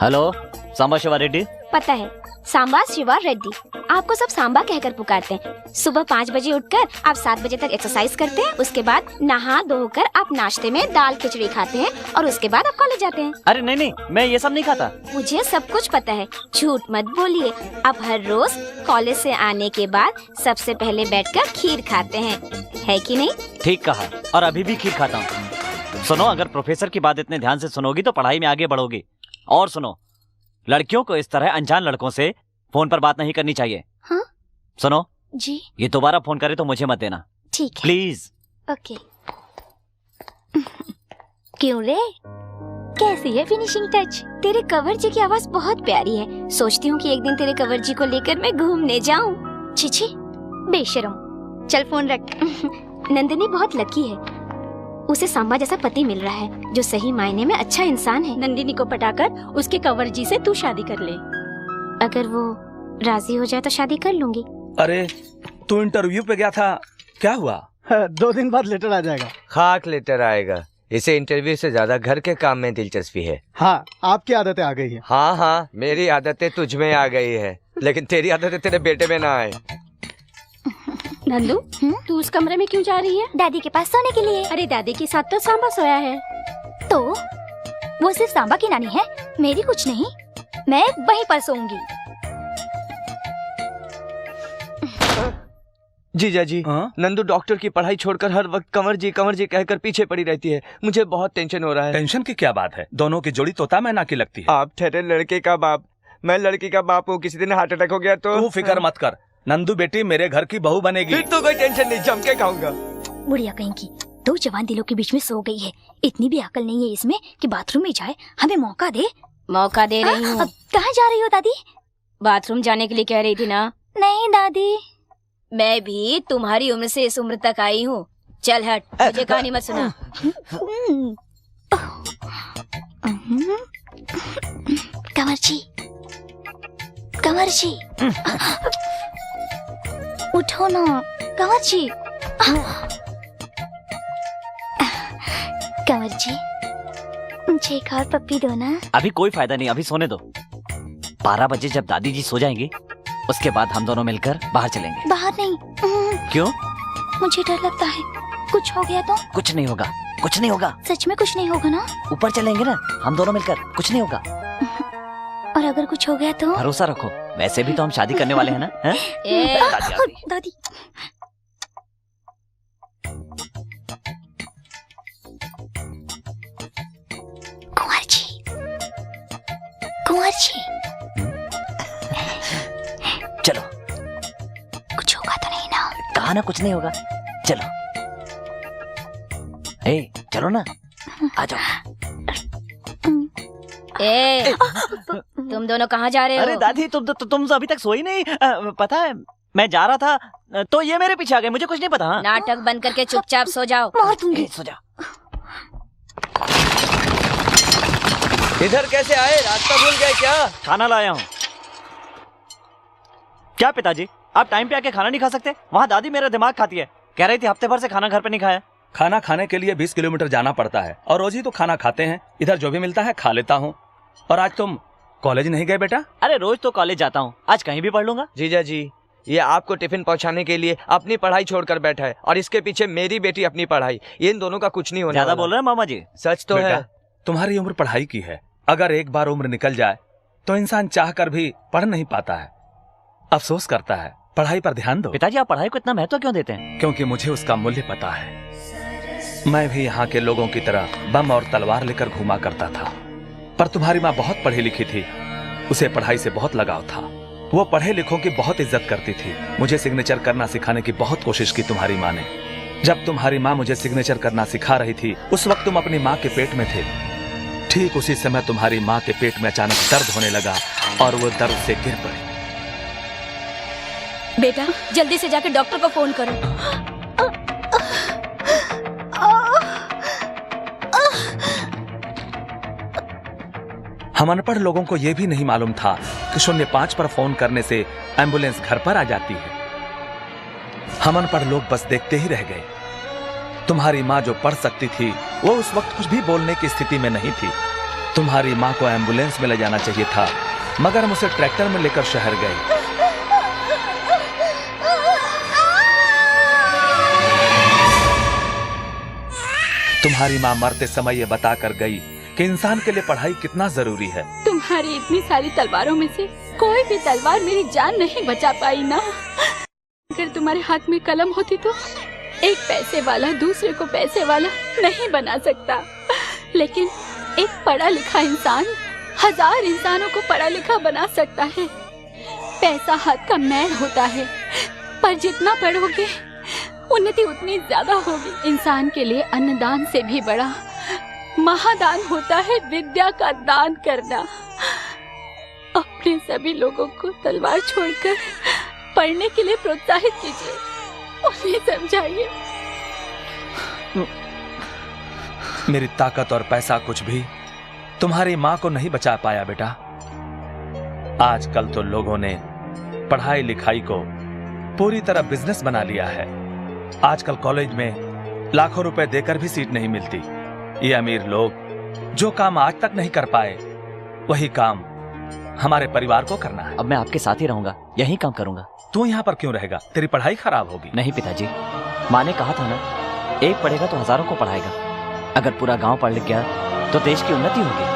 Speaker 1: हेलो, सांबा शिवा रेड्डी।
Speaker 3: पता है, सांबा शिवा रेड्डी। आपको सब सांबा कहकर पुकारते हैं। सुबह 5 बजे उठकर आप 7 बजे तक एक्सरसाइज करते हैं। उसके बाद नहा धोकर आप नाश्ते में दाल खिचड़ी खाते हैं और उसके बाद आप कॉलेज जाते हैं।
Speaker 1: अरे नहीं नहीं, मैं ये सब नहीं खाता।
Speaker 3: मुझे सब कुछ पता है, झूठ मत बोलिए। आप हर रोज कॉलेज से आने के बाद सबसे पहले बैठकर खीर खाते हैं, है कि नहीं?
Speaker 1: ठीक कहा, और अभी भी खीर खाता हूँ। सुनो, अगर प्रोफेसर की बात इतने ध्यान से सुनोगी तो पढ़ाई में आगे बढ़ोगी। और सुनो, लड़कियों को इस तरह अनजान लड़कों से फोन पर बात नहीं करनी चाहिए।
Speaker 3: हाँ?
Speaker 1: सुनो
Speaker 3: जी।
Speaker 1: ये दोबारा फोन करे तो मुझे मत देना।
Speaker 3: ठीक है।
Speaker 1: प्लीज।
Speaker 3: ओके। क्यों रे, कैसी है फिनिशिंग टच? तेरे कंवर जी की आवाज बहुत प्यारी है। सोचती हूँ कि एक दिन तेरे कंवर जी को लेकर मैं घूमने जाऊँ। छिछी बेशरम, चल फोन रख। नंदिनी बहुत लकी है, उसे सांबा जैसा पति मिल रहा है जो सही मायने में अच्छा इंसान है।
Speaker 7: नंदिनी को पटाकर उसके कंवर जी से तू शादी कर ले।
Speaker 3: अगर वो राजी हो जाए तो शादी कर लूंगी।
Speaker 11: अरे तू इंटरव्यू पे गया था, क्या हुआ?
Speaker 6: 2 दिन बाद लेटर आ जाएगा।
Speaker 5: खाक लेटर आएगा। इसे इंटरव्यू से ज्यादा घर के काम में दिलचस्पी है।
Speaker 6: हाँ, आपकी आदतें आ गई है।
Speaker 5: हाँ हाँ, मेरी आदतें तुझ में आ गई है, लेकिन तेरी आदतें तेरे बेटे में ना आए।
Speaker 7: नंदू, तू उस कमरे में क्यों जा रही है?
Speaker 3: दादी के पास सोने के लिए।
Speaker 7: अरे दादी के साथ तो सांबा सोया है।
Speaker 3: तो वो सिर्फ सांबा की नानी है, मेरी कुछ नहीं। मैं वहीं पर सोऊंगी।
Speaker 5: जीजा जी, नंदू डॉक्टर की पढ़ाई छोड़कर हर वक्त कंवर जी कहकर पीछे पड़ी रहती है। मुझे बहुत टेंशन हो रहा है।
Speaker 11: टेंशन की क्या बात है? दोनों की जोड़ी तोता मैना की लगती है।
Speaker 5: आप ठहरे लड़के का बाप, मैं लड़की का बाप हूँ। किसी दिन हार्ट अटैक हो गया तो?
Speaker 11: तू फिक्र मत कर, नंदू बेटी मेरे घर की बहू बनेगी।
Speaker 5: फिर तो कोई टेंशन नहीं, जम के खाऊंगा।
Speaker 3: बुढ़िया कहीं की 2 जवान दिलों के बीच में सो गई है। इतनी भी अकल नहीं है इसमें कि बाथरूम में जाए। हमें मौका दे।
Speaker 14: मौका दे रही हूँ।
Speaker 3: कहाँ जा रही हो दादी?
Speaker 14: बाथरूम जाने के लिए कह रही थी ना?
Speaker 3: नहीं दादी,
Speaker 14: मैं भी तुम्हारी उम्र से इस उम्र तक आई हूँ। चल हट, मुझे कहानी मत सुना।
Speaker 3: कंवर जी, कंवर जी, उठो ना कंवर जी। कंवर जी, मुझे एक और पप्पी दो ना।
Speaker 1: अभी कोई फायदा नहीं, अभी सोने दो। 12 बजे जब दादी जी सो जाएंगी उसके बाद हम दोनों मिलकर बाहर चलेंगे।
Speaker 3: बाहर नहीं।
Speaker 1: क्यों?
Speaker 3: मुझे डर लगता है, कुछ हो गया तो?
Speaker 1: कुछ नहीं होगा, कुछ नहीं होगा।
Speaker 3: सच में कुछ नहीं होगा ना?
Speaker 1: ऊपर चलेंगे ना हम दोनों मिलकर, कुछ नहीं होगा।
Speaker 3: और अगर कुछ हो गया तो?
Speaker 1: भरोसा रखो, वैसे भी तो हम शादी करने वाले हैं ना।
Speaker 3: दादी, कुंवर जी, कुंवर जी,
Speaker 1: चलो।
Speaker 3: कुछ होगा तो नहीं ना?
Speaker 1: कहा ना कुछ नहीं होगा, चलो। ए, चलो ना, आ जाओ।
Speaker 14: तुम दोनों कहाँ जा रहे हो?
Speaker 1: अरे दादी, तुम अभी तक सोई नहीं? पता है मैं जा रहा था तो ये मेरे पीछे आ गए, मुझे कुछ नहीं पता।
Speaker 14: नाटक बंद करके चुपचाप सो जाओ।
Speaker 3: मार दूंगी।
Speaker 1: सो जा।
Speaker 5: इधर कैसे आए? रास्ता भूल गए क्या?
Speaker 1: खाना लाया हूँ। क्या पिताजी, आप टाइम पे आके खाना नहीं खा सकते? वहाँ दादी मेरा दिमाग खाती है, कह रही थी हफ्ते भर से खाना घर पे नहीं खाया।
Speaker 11: खाना खाने के लिए 20 किलोमीटर जाना पड़ता है और रोज ही तो खाना खाते हैं। इधर जो भी मिलता है खा लेता हूँ। और आज तुम कॉलेज नहीं गए बेटा?
Speaker 1: अरे रोज तो कॉलेज जाता हूँ, आज कहीं भी पढ़ लूंगा।
Speaker 5: जीजा जी, ये आपको टिफिन पहुंचाने के लिए अपनी पढ़ाई छोड़कर बैठा है और इसके पीछे मेरी बेटी अपनी पढ़ाई। ये इन दोनों का कुछ नहीं होने
Speaker 1: ज्यादा
Speaker 5: वाला।
Speaker 1: बोल रहे हैं मामा जी।
Speaker 5: सच तो है।
Speaker 11: तुम्हारी उम्र पढ़ाई की है, अगर एक बार उम्र निकल जाए तो इंसान चाह कर भी पढ़ नहीं पाता है, अफसोस करता है। पढ़ाई पर ध्यान दो।
Speaker 1: पिताजी, आप पढ़ाई को इतना महत्व क्यों देते हैं?
Speaker 11: क्योंकि मुझे उसका मूल्य पता है। मैं भी यहाँ के लोगों की तरह बम और तलवार लेकर घूमा करता था, पर तुम्हारी माँ बहुत पढ़ी लिखी थी, उसे पढ़ाई से बहुत लगाव था। वो पढ़े लिखों की बहुत इज्जत करती थी। मुझे सिग्नेचर करना सिखाने की बहुत कोशिश की तुम्हारी माँ ने। जब तुम्हारी माँ मुझे सिग्नेचर करना सिखा रही थी उस वक्त तुम अपनी माँ के पेट में थे। ठीक उसी समय तुम्हारी माँ के पेट में अचानक दर्द होने लगा और वो दर्द से गिर पड़ी।
Speaker 14: बेटा, जल्दी से जाकर डॉक्टर को फोन करो।
Speaker 11: हम अनपढ़ लोगों को यह भी नहीं मालूम था कि 05 पर फोन करने से एम्बुलेंस घर पर आ जाती है। हम अनपढ़ लोग बस देखते ही रह गए। तुम्हारी माँ जो पढ़ सकती थी वो उस वक्त कुछ भी बोलने की स्थिति में नहीं थी। तुम्हारी माँ को एम्बुलेंस में ले जाना चाहिए था, मगर हम उसे ट्रैक्टर में लेकर शहर गए। तुम्हारी माँ मरते समय ये बताकर गई कि इंसान के लिए पढ़ाई कितना जरूरी है।
Speaker 13: तुम्हारी इतनी सारी तलवारों में से कोई भी तलवार मेरी जान नहीं बचा पाई ना। अगर तुम्हारे हाथ में कलम होती तो एक पैसे वाला दूसरे को पैसे वाला नहीं बना सकता, लेकिन एक पढ़ा लिखा इंसान 1000 इंसानों को पढ़ा लिखा बना सकता है। पैसा हाथ का मैल होता है, पर जितना पढ़ोगे उन्नति उतनी ज्यादा होगी। इंसान के लिए अन्नदान से भी बड़ा महादान होता है विद्या का दान करना। अपने सभी लोगों को तलवार छोड़कर पढ़ने के लिए प्रोत्साहित कीजिए, उन्हें समझाइए।
Speaker 11: मेरी ताकत और पैसा कुछ भी तुम्हारी माँ को नहीं बचा पाया बेटा। आजकल तो लोगों ने पढ़ाई लिखाई को पूरी तरह बिजनेस बना लिया है। आजकल कॉलेज में लाखों रुपए देकर भी सीट नहीं मिलती। ये अमीर लोग जो काम आज तक नहीं कर पाए वही काम हमारे परिवार को करना है।
Speaker 1: अब मैं आपके साथ ही रहूंगा, यही काम करूंगा।
Speaker 11: तू यहाँ पर क्यों रहेगा? तेरी पढ़ाई खराब होगी।
Speaker 1: नहीं पिताजी, माँ ने कहा था ना, एक पढ़ेगा तो हजारों को पढ़ाएगा। अगर पूरा गांव पढ़ लिख गया तो देश की उन्नति होगी।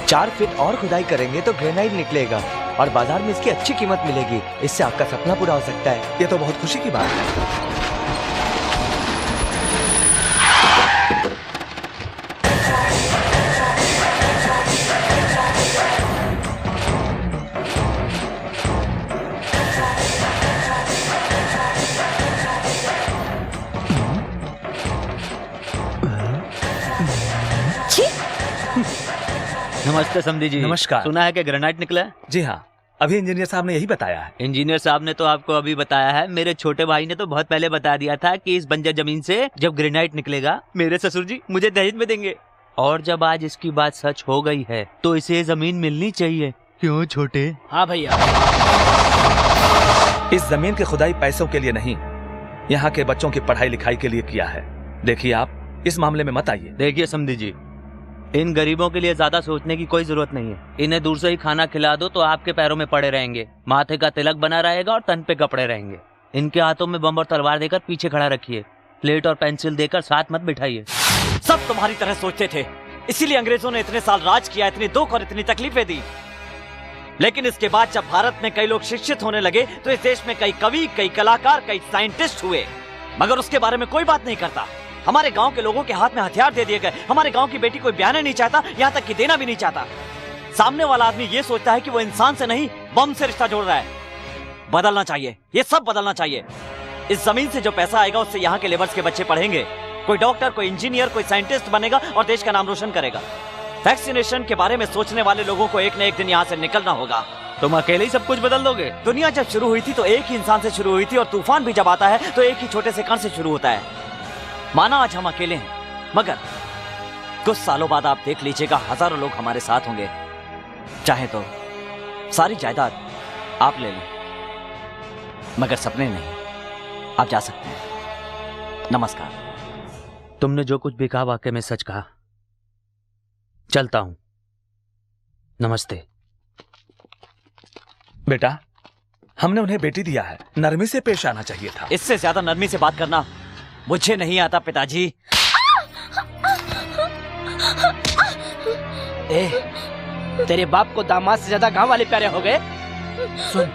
Speaker 15: चार फीट और खुदाई करेंगे तो ग्रेनाइट निकलेगा और बाजार में इसकी अच्छी कीमत मिलेगी। इससे आपका सपना पूरा हो सकता है।
Speaker 11: ये तो बहुत खुशी की बात है।
Speaker 2: नमस्ते समधी जी।
Speaker 11: नमस्कार।
Speaker 2: सुना है कि ग्रेनाइट निकला है?
Speaker 11: जी हाँ, अभी इंजीनियर साहब ने यही बताया है।
Speaker 2: इंजीनियर साहब ने तो आपको अभी बताया है, मेरे छोटे भाई ने तो बहुत पहले बता दिया था कि इस बंजर जमीन से जब ग्रेनाइट निकलेगा मेरे ससुर जी मुझे दहेज में देंगे। और जब आज इसकी बात सच हो गई है तो इसे जमीन मिलनी चाहिए। क्यों छोटे?
Speaker 8: हाँ भैया।
Speaker 11: इस जमीन की खुदाई पैसों के लिए नहीं, यहाँ के बच्चों की पढ़ाई लिखाई के लिए किया है। देखिए आप इस मामले में मत आइए।
Speaker 2: देखिए समधी जी, इन गरीबों के लिए ज्यादा सोचने की कोई जरूरत नहीं है। इन्हें दूर से ही खाना खिला दो तो आपके पैरों में पड़े रहेंगे, माथे का तिलक बना रहेगा और तन पे कपड़े रहेंगे। इनके हाथों में बम और तलवार देकर पीछे खड़ा रखिए, प्लेट और पेंसिल देकर साथ मत बिठाइए।
Speaker 1: सब तुम्हारी तरह सोचते थे, इसीलिए अंग्रेजों ने इतने साल राज किया, इतनी दुख और इतनी तकलीफें दी। लेकिन इसके बाद जब भारत में कई लोग शिक्षित होने लगे तो इस देश में कई कवि, कई कलाकार, कई साइंटिस्ट हुए, मगर उसके बारे में कोई बात नहीं करता। हमारे गांव के लोगों के हाथ में हथियार दे दिए गए। हमारे गांव की बेटी कोई ब्याह नहीं चाहता, यहाँ तक कि देना भी नहीं चाहता। सामने वाला आदमी ये सोचता है कि वो इंसान से नहीं बम से रिश्ता जोड़ रहा है। बदलना चाहिए, ये सब बदलना चाहिए। इस जमीन से जो पैसा आएगा उससे यहाँ के लेबर्स के बच्चे पढ़ेंगे, कोई डॉक्टर, कोई इंजीनियर, कोई साइंटिस्ट बनेगा और देश का नाम रोशन करेगा। वैक्सीनेशन के बारे में सोचने वाले लोगों को एक न एक दिन यहाँ से निकलना होगा।
Speaker 2: तुम अकेले ही सब कुछ बदल दोगे?
Speaker 1: दुनिया जब शुरू हुई थी तो एक ही इंसान से शुरू हुई थी, और तूफान भी जब आता है तो एक ही छोटे से कण से शुरू होता है। माना आज हम अकेले हैं, मगर कुछ सालों बाद आप देख लीजिएगा हजारों लोग हमारे साथ होंगे। चाहे तो सारी जायदाद आप ले लें, मगर सपने नहीं। आप जा सकते हैं। नमस्कार।
Speaker 2: तुमने जो कुछ भी कहा वाकई में सच कहा। चलता हूं। नमस्ते।
Speaker 11: बेटा, हमने उन्हें बेटी दिया है, नरमी से पेश आना चाहिए था।
Speaker 1: इससे ज्यादा नरमी से बात करना मुझे नहीं आता पिताजी।
Speaker 8: तेरे बाप को दामाद से ज्यादा गांव वाले प्यारे हो गए। सुन,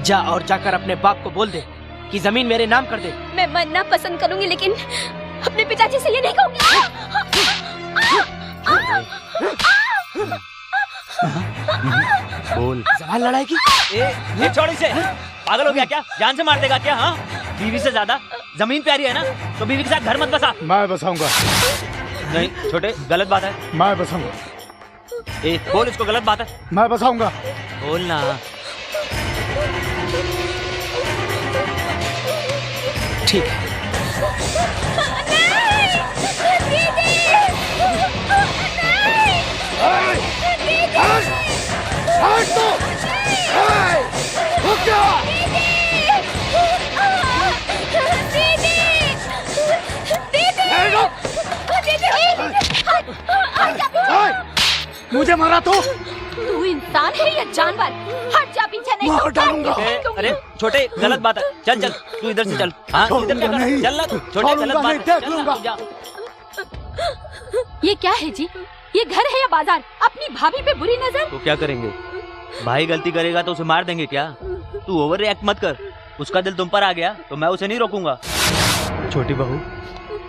Speaker 8: जा और जाकर अपने बाप को बोल दे कि जमीन मेरे नाम कर दे।
Speaker 3: मैं मरना पसंद करूंगी लेकिन अपने पिताजी से ये नहीं कहूंगी।
Speaker 2: बोल।
Speaker 8: सवाल लड़ाई की।
Speaker 2: ये छोड़ इसे। पागल हो गया क्या? जान से मार देगा क्या? हाँ, बीवी से ज्यादा जमीन प्यारी है ना, तो बीवी के साथ घर मत बसा।
Speaker 6: मैं बसाऊंगा।
Speaker 2: नहीं छोटे, गलत बात है।
Speaker 6: मैं बसाऊंगा।
Speaker 2: ए बोल, इसको गलत बात है।
Speaker 6: मैं बसाऊंगा।
Speaker 2: बोल ना।
Speaker 1: ठीक है।
Speaker 6: मुझे मारा तो?
Speaker 13: तू इंसान है या जानवर? हट जा, पीछे नहीं
Speaker 6: मार डालूंगा।
Speaker 2: अरे छोटे, गलत बात है। चल चल, तू इधर से चल। हाँ इधर क्या कर? चल ना तू। छोटे, गलत बात है। चल ना, तू जा।
Speaker 13: ये क्या है जी? ये घर है या बाजार? अपनी भाभी पे बुरी नजर।
Speaker 2: तो क्या करेंगे? भाई गलती करेगा तो उसे मार देंगे क्या? तू ओवर रिएक्ट मत कर। उसका दिल तुम पर आ गया तो मैं उसे नहीं रोकूंगा। छोटी बहू,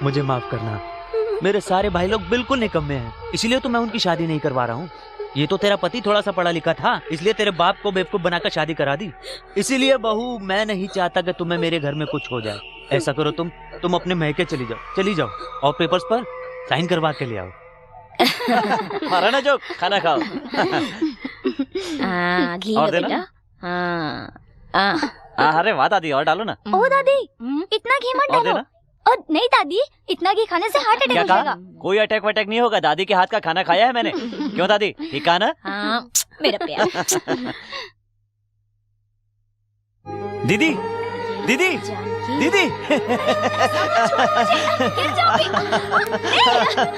Speaker 2: मुझे माफ करना। मेरे सारे भाई लोग बिल्कुल निकम्मे हैं, इसलिए तो मैं उनकी शादी नहीं करवा रहा हूँ। ये तो तेरा पति थोड़ा सा पढ़ा लिखा था, इसलिए तेरे बाप को बेवकूफ बनाकर शादी करा दी। इसीलिए बहू, मैं नहीं चाहता कि तुम्हें मेरे घर में कुछ हो जाए। ऐसा करो, तुम अपने महके चली जाओ और पेपर्स पर साइन करवा के ले आओ।
Speaker 1: मारा ना जो, खाना खाओ।
Speaker 14: घी
Speaker 1: और
Speaker 14: लो
Speaker 1: देना?
Speaker 14: बेटा।
Speaker 1: अरे वाह दादी, और डालो ना।
Speaker 3: ओ दादी, इतना घी मत
Speaker 1: और
Speaker 3: डालो।
Speaker 1: देना?
Speaker 3: और नहीं दादी, इतना घी खाने से हार्ट अटैक
Speaker 1: क्या
Speaker 3: हो
Speaker 1: कहा?
Speaker 3: जाएगा।
Speaker 1: कोई अटैक वटैक नहीं होगा। दादी के हाथ का खाना खाया है मैंने। क्यों दादी, ठीक कहा ना?
Speaker 14: हाँ, मेरा प्यार।
Speaker 1: दीदी, दीदी, दीदी।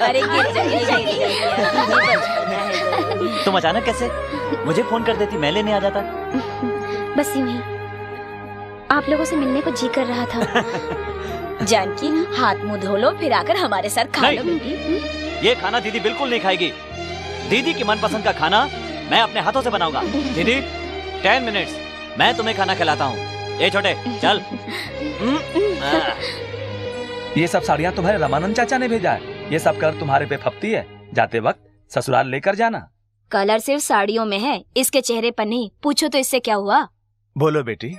Speaker 14: अरे गिर जाएगी।
Speaker 1: तुम अचानक कैसे? मुझे फोन कर देती, मैं लेने आ जाता।
Speaker 3: बस यूं ही आप लोगों से मिलने को जी कर रहा था।
Speaker 14: जानकी, हाथ मुंह धो लो, फिर आकर हमारे साथ खा लो
Speaker 1: नहीं।
Speaker 14: बेटी।
Speaker 1: ये खाना दीदी बिल्कुल नहीं खाएगी। दीदी की मनपसंद का खाना मैं अपने हाथों से बनाऊंगा। दीदी 10 मिनट्स, मैं तुम्हें खाना खिलाता हूँ। ए छोटे, चल।
Speaker 11: ये सब साड़ियाँ तुम्हारे रामानंद चाचा ने भेजा है। ये सब कर तुम्हारे पे फपती है। जाते वक्त ससुराल लेकर जाना।
Speaker 14: कलर सिर्फ साड़ियों में है, इसके चेहरे पर नहीं। पूछो तो इससे क्या हुआ?
Speaker 11: बोलो बेटी।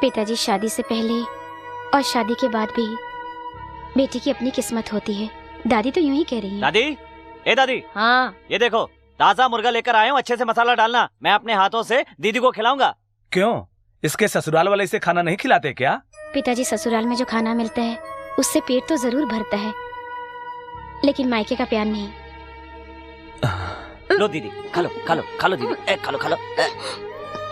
Speaker 3: पिताजी, शादी से पहले और शादी के बाद भी बेटी की अपनी किस्मत होती है। दादी तो यूं ही कह रही है।
Speaker 1: दादी, ए दादी।
Speaker 14: हाँ।
Speaker 1: ये देखो, ताजा मुर्गा लेकर आया हूँ। अच्छे से मसाला डालना, मैं अपने हाथों से दीदी को खिलाऊंगा।
Speaker 11: क्यों, इसके ससुराल वाले इसे खाना नहीं खिलाते क्या?
Speaker 3: पिताजी, ससुराल में जो खाना मिलता है उससे पेट तो जरूर भरता है, लेकिन मायके का प्यार नहीं।
Speaker 1: लो दीदी, खा लो दीदी। खा लो।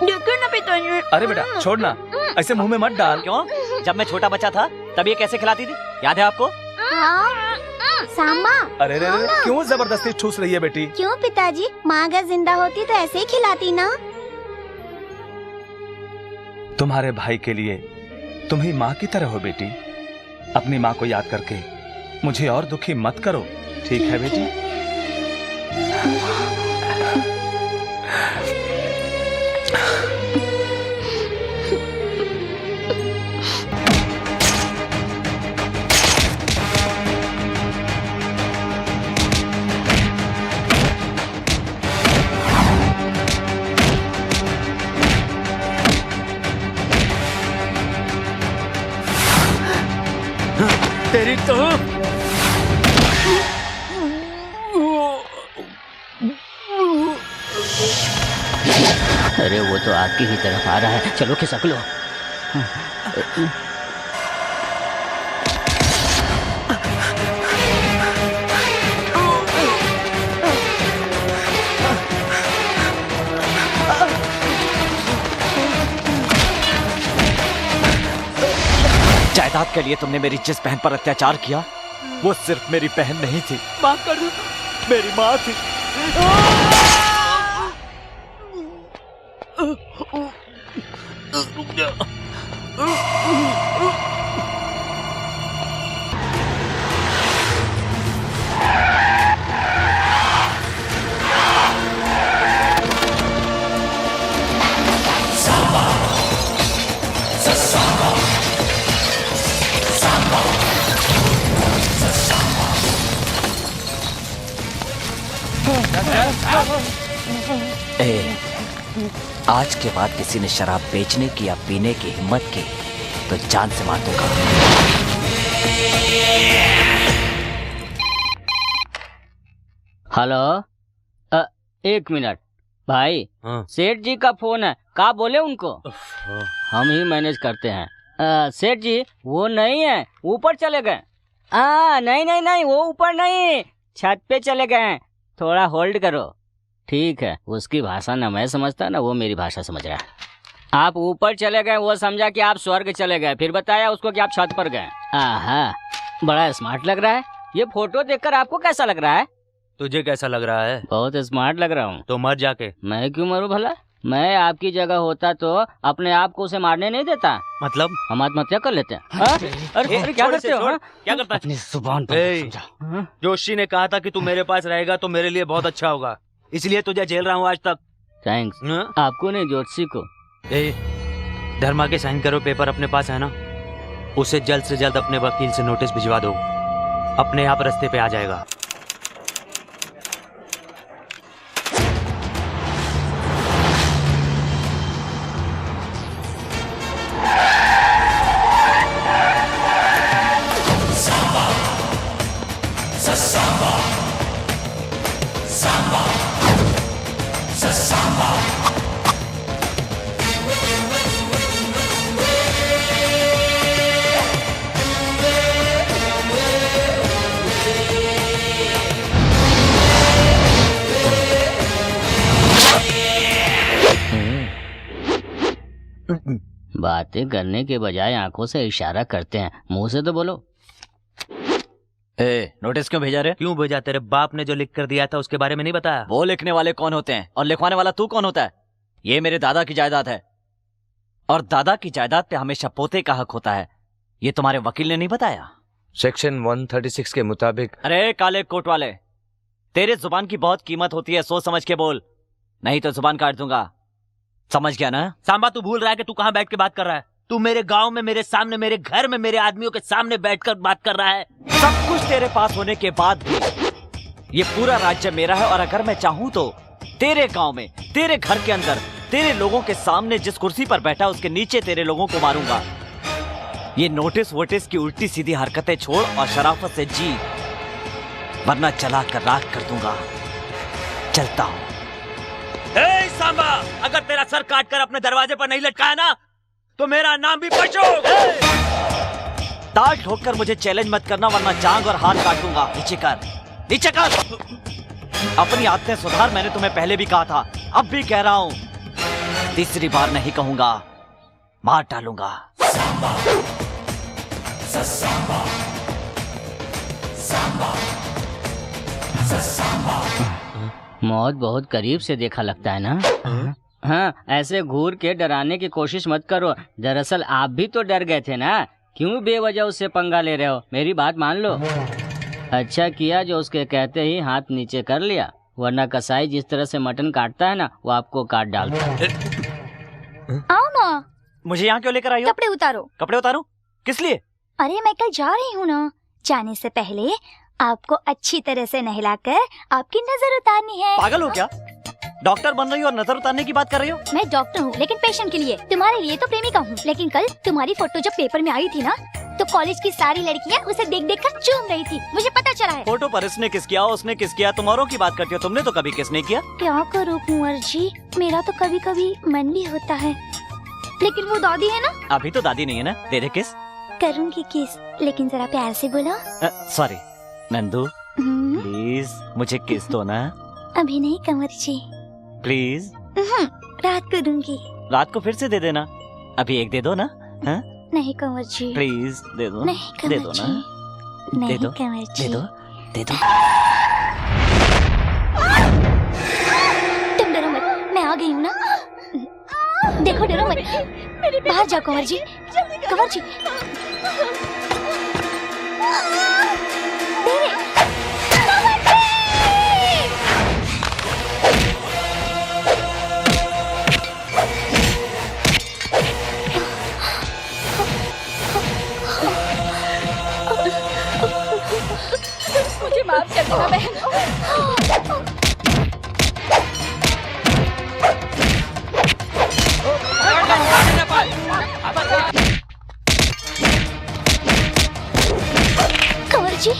Speaker 3: देखो ना पिताजी।
Speaker 11: अरे बेटा छोड़ ना, ऐसे मुंह में मत डाल।
Speaker 1: क्यों? जब मैं छोटा बच्चा था तब ये कैसे खिलाती थी, याद है आपको?
Speaker 3: सांबा।
Speaker 11: अरे रे, क्यों जबरदस्ती ठूस रही है बेटी?
Speaker 3: क्यों पिताजी, माँ अगर जिंदा होती तो ऐसे ही खिलाती ना।
Speaker 11: तुम्हारे भाई के लिए तुम ही माँ की तरह हो बेटी। अपनी माँ को याद करके मुझे और दुखी मत करो, ठीक है बेटी?
Speaker 1: तेरी तो
Speaker 12: अरे वो तो आपकी ही तरफ आ रहा है, चलो खिसक लो।
Speaker 1: जायदाद के लिए तुमने मेरी जिस बहन पर अत्याचार किया, वो सिर्फ मेरी बहन नहीं थी, माफ कर दो, मेरी माँ थी। आज के बाद किसी ने शराब बेचने की या पीने की हिम्मत की तो जान से मार दूंगा।
Speaker 12: हेलो, एक मिनट भाई, सेठ जी का फोन है, का बोले उनको? हम ही मैनेज करते हैं। सेठ जी वो नहीं है, ऊपर चले गए। नहीं नहीं नहीं, वो ऊपर नहीं, छत पे चले गए हैं, थोड़ा होल्ड करो। ठीक है, उसकी भाषा ना मैं समझता ना वो मेरी भाषा समझ रहा है। आप ऊपर चले गए, वो समझा कि आप स्वर्ग चले गए, फिर बताया उसको कि आप छत पर गए। आहा, बड़ा स्मार्ट लग रहा है। ये फोटो देखकर आपको कैसा लग रहा है?
Speaker 2: तुझे कैसा लग रहा है?
Speaker 12: बहुत स्मार्ट लग रहा हूँ।
Speaker 2: तो मर जाके।
Speaker 12: मैं क्यों मरूं भला? मैं आपकी जगह होता तो अपने आप को उसे मारने नहीं देता।
Speaker 2: मतलब
Speaker 12: हम आत्महत्या कर लेते हैं। अरे क्या करते हो?
Speaker 2: क्या करता है?
Speaker 12: अपनी जुबान पर समझा।
Speaker 2: जोशी ने कहा था कि तू मेरे पास रहेगा तो मेरे लिए बहुत अच्छा होगा, इसलिए तुझे झेल रहा हूँ आज तक।
Speaker 12: थैंक्स। आपको नहीं, जोशी को।
Speaker 2: धर्मा के साइन करो पेपर अपने पास है ना, उसे जल्द से जल्द अपने वकील से नोटिस भिजवा दो, अपने आप रास्ते पे आ जाएगा।
Speaker 12: बातें करने के बजाय आंखों से इशारा करते हैं, मुंह से तो बोलो।
Speaker 1: नोटिस क्यों भेजा रे?
Speaker 2: क्यों भेजा? तेरे बाप ने जो लिख कर दिया था उसके बारे में नहीं बताया?
Speaker 1: वो लिखने वाले कौन होते हैं और लिखवाने वाला तू कौन होता है? ये मेरे दादा की जायदाद है और दादा की जायदाद पे हमेशा पोते का हक होता है। ये तुम्हारे वकील ने नहीं बताया?
Speaker 15: सेक्शन 136 के मुताबिक।
Speaker 1: अरे काले कोट वाले, तेरे जुबान की बहुत कीमत होती है, सोच समझ के बोल, नहीं तो जुबान काट दूंगा। समझ गया ना?
Speaker 2: सांबा, तू भूल रहा है कि तू कहाँ बैठ के बात कर रहा है? तू मेरे गांव में, मेरे सामने, मेरे घर में, मेरे आदमियों के सामने बैठकर बात कर रहा है।
Speaker 1: सब कुछ तेरे पास होने के बाद भी ये पूरा राज्य मेरा है, और अगर मैं चाहूं तो तेरे गांव में, तेरे घर के अंदर, तेरे लोगों के सामने जिस कुर्सी पर बैठा उसके नीचे तेरे लोगों को मारूंगा। ये नोटिस वोटिस की उल्टी सीधी हरकतें छोड़ और शराफत से जी, वरना चला कर राख कर दूंगा। चलता हूं।
Speaker 2: सांबा, अगर तेरा सर काट कर अपने दरवाजे पर नहीं लटकाया ना तो मेरा नाम भी पशु।
Speaker 1: ताल ठोक कर मुझे चैलेंज मत करना, वरना जांग और हाथ काट दूंगा। नीचे कर, नीचे कर। अपनी आदतें सुधार, मैंने तुम्हें पहले भी कहा था, अब भी कह रहा हूं, तीसरी बार नहीं कहूंगा, मार डालूंगा। सांबा, सांबा,
Speaker 12: सांबा, सांबा। मौत बहुत करीब से देखा लगता है ना? हाँ, ऐसे घूर के डराने की कोशिश मत करो। दरअसल आप भी तो डर गए थे ना, क्यों बेवजह उससे पंगा ले रहे हो? मेरी बात मान लो। अच्छा किया जो उसके कहते ही हाथ नीचे कर लिया, वरना कसाई जिस तरह से मटन काटता है ना, वो आपको काट डालता है।
Speaker 3: आओ ना।
Speaker 1: मुझे यहाँ क्यों लेकर आई हो?
Speaker 3: कपड़े उतारो।
Speaker 1: कपड़े उतारूं? किस लिए?
Speaker 3: अरे मैं कल जा रही हूँ ना, जाने से पहले आपको अच्छी तरह से नहलाकर आपकी नजर उतारनी है।
Speaker 1: पागल हो क्या? डॉक्टर बन रही हो और नजर उतारने की बात कर रही हो?
Speaker 3: मैं डॉक्टर हूँ लेकिन पेशेंट के लिए, तुम्हारे लिए तो प्रेमिका हूँ। लेकिन कल तुम्हारी फोटो जब पेपर में आई थी ना, तो कॉलेज की सारी लड़कियाँ उसे देख देख कर चूम रही थी, मुझे पता चला है।
Speaker 1: फोटो पर इसने किस किया, उसने किस किया, तुम औरों की बात करती हो, तुमने तो कभी किस नहीं किया।
Speaker 3: क्या करूँ कुंवर जी, मेरा तो कभी कभी मन भी होता है, लेकिन वो दादी है ना।
Speaker 1: अभी तो दादी नहीं है ना, दे दे किस।
Speaker 3: करूँगी किस, लेकिन जरा प्यार से बोलो।
Speaker 1: सॉरी नंदू, प्लीज मुझे किस दो ना।
Speaker 3: अभी नहीं कंवर जी,
Speaker 1: प्लीज।
Speaker 3: रात को दूंगी।
Speaker 1: रात को फिर से दे देना, अभी एक दे दो ना। हाँ?
Speaker 3: नहीं कंवर जी,
Speaker 1: प्लीज दे दो।
Speaker 3: नहीं
Speaker 1: दे दो ना,
Speaker 3: नहीं
Speaker 1: दे दो,
Speaker 3: कंवर जी,
Speaker 1: दे दो, दे दो।
Speaker 3: तुम डरो मत, मैं आ गई हूँ ना। देखो डरो मत, बाहर जाओ कंवर जी, कंवर जी।
Speaker 13: मुझे माफ कर देना बहन।
Speaker 3: कंवर जी,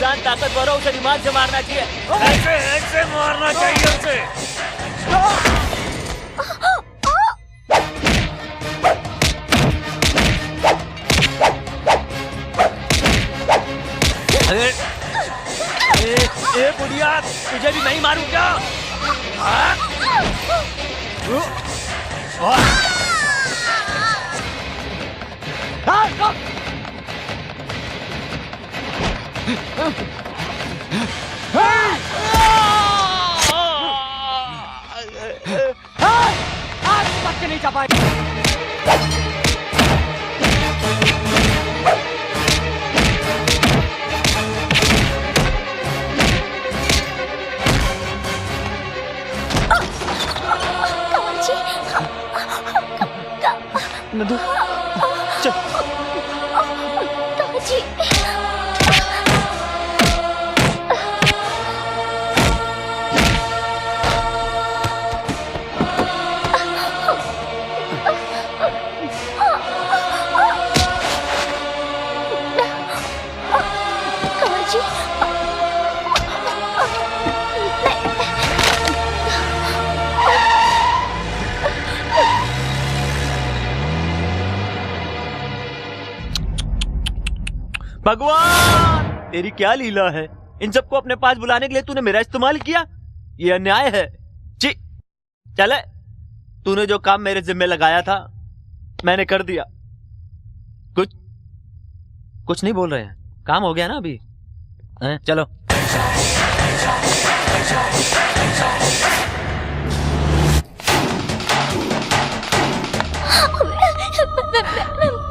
Speaker 2: इंसान ताकतवर हो उसे दिमाग से मारना चाहिए।
Speaker 5: ऐसे मारना चाहिए उसे।
Speaker 2: ए बुढ़िया, तुझे भी नहीं मारूं क्या?
Speaker 12: आज नहीं जा पाएगी।
Speaker 2: नंदू चल।
Speaker 3: काजी
Speaker 2: भगवान, तेरी क्या लीला है? इन सबको अपने पास बुलाने के लिए तूने मेरा इस्तेमाल किया? ये अन्याय है। ची चले, तूने जो काम मेरे जिम्मे लगाया था मैंने कर दिया। कुछ नहीं बोल रहे हैं, काम हो गया ना अभी। चलो।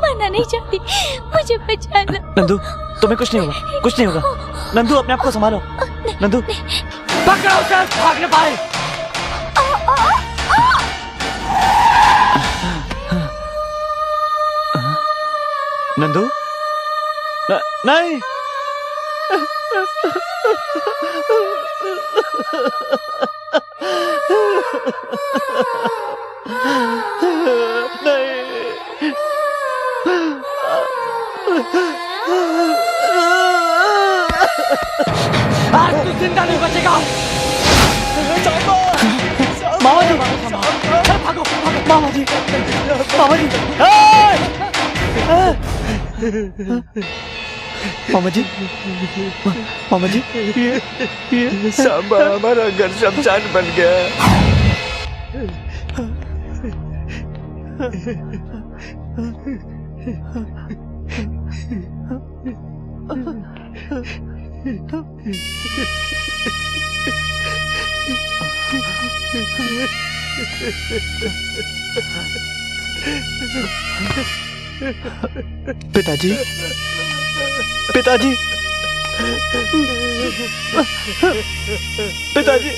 Speaker 3: मरना नहीं चाहती, मुझे बचा लो।
Speaker 2: नंदू, तुम्हें कुछ नहीं होगा, कुछ नहीं होगा। नंदू, अपने आप को संभालो। नंदू,
Speaker 12: पकड़ो उसे, भाग न पाए।
Speaker 2: नंदू, नहीं।
Speaker 12: आज तू जिंदा नहीं बचेगा।
Speaker 2: मामा जी, भागो, मामा जी, मामा जी, मामा जी, मामा जी,
Speaker 9: ये सांबा हमारा घर शमशान बन गया।
Speaker 2: पिताजी, पिताजी, पिताजी,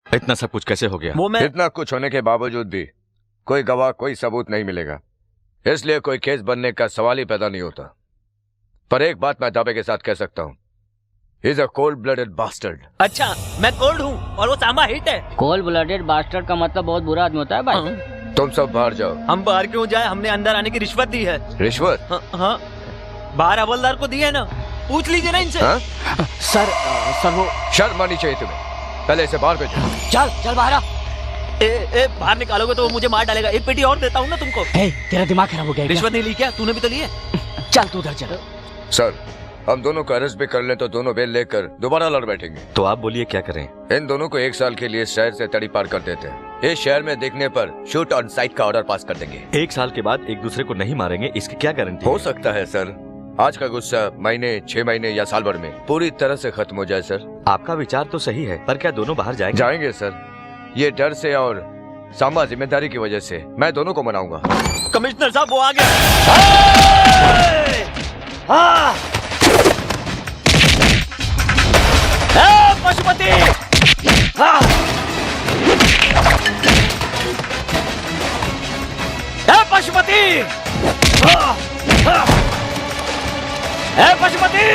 Speaker 16: इतना सब कुछ कैसे हो गया?
Speaker 9: इतना कुछ होने के बावजूद भी कोई गवाह, कोई सबूत नहीं मिलेगा, इसलिए कोई केस बनने का सवाल ही पैदा नहीं होता। पर एक बात मैं दावे के साथ कह सकता हूँ, he is a cold-blooded bastard।
Speaker 2: अच्छा, मैं कोल्ड हूँ और वो सांबा हिट है।
Speaker 12: कोल्ड ब्लडेड बास्टर्ड का मतलब बहुत बुरा आदमी होता है भाई।
Speaker 9: तुम सब बाहर जाओ।
Speaker 2: हम बाहर क्यों जाए? हमने अंदर आने की रिश्वत दी है।
Speaker 9: रिश्वत?
Speaker 2: हाँ, बाहर हवलदार को दी है ना, पूछ लीजिए ना इनसे।
Speaker 9: सर वो शर्म आनी चाहिए तुम्हें, पहले इसे बाहर भेजो।
Speaker 12: चल बाहर आ।
Speaker 2: बाहर निकालोगे तो वो मुझे मार डालेगा। एक पेटी और देता हूँ ना तुमको।
Speaker 12: तेरा दिमाग खराब हो गया।
Speaker 2: रिश्वत नहीं ली क्या? तूने भी तो ली है।
Speaker 12: चल तू उधर चल।
Speaker 9: सर, हम दोनों को अरेस्ट भी कर लें तो दोनों बेल लेकर दोबारा लड़ बैठेंगे।
Speaker 16: तो आप बोलिए क्या करें?
Speaker 9: इन दोनों को 1 साल के लिए शहर से तड़ी पार कर देते हैं। इस शहर में देखने पर शूट ऑन साइट का ऑर्डर पास कर देंगे।
Speaker 16: 1 साल के बाद एक दूसरे को नहीं मारेंगे, इसकी क्या गारंटी?
Speaker 9: हो सकता है सर, आज का गुस्सा महीने, 6 महीने या साल भर में पूरी तरह से खत्म हो जाए। सर,
Speaker 16: आपका विचार तो सही है, पर क्या दोनों बाहर जाएंगे?
Speaker 9: जाएंगे सर, ये डर से और सांबा जिम्मेदारी की वजह से। मैं दोनों को मनाऊंगा।
Speaker 2: कमिश्नर साहब, वो आ गया। पशुपति, पशुपति, पशुपति!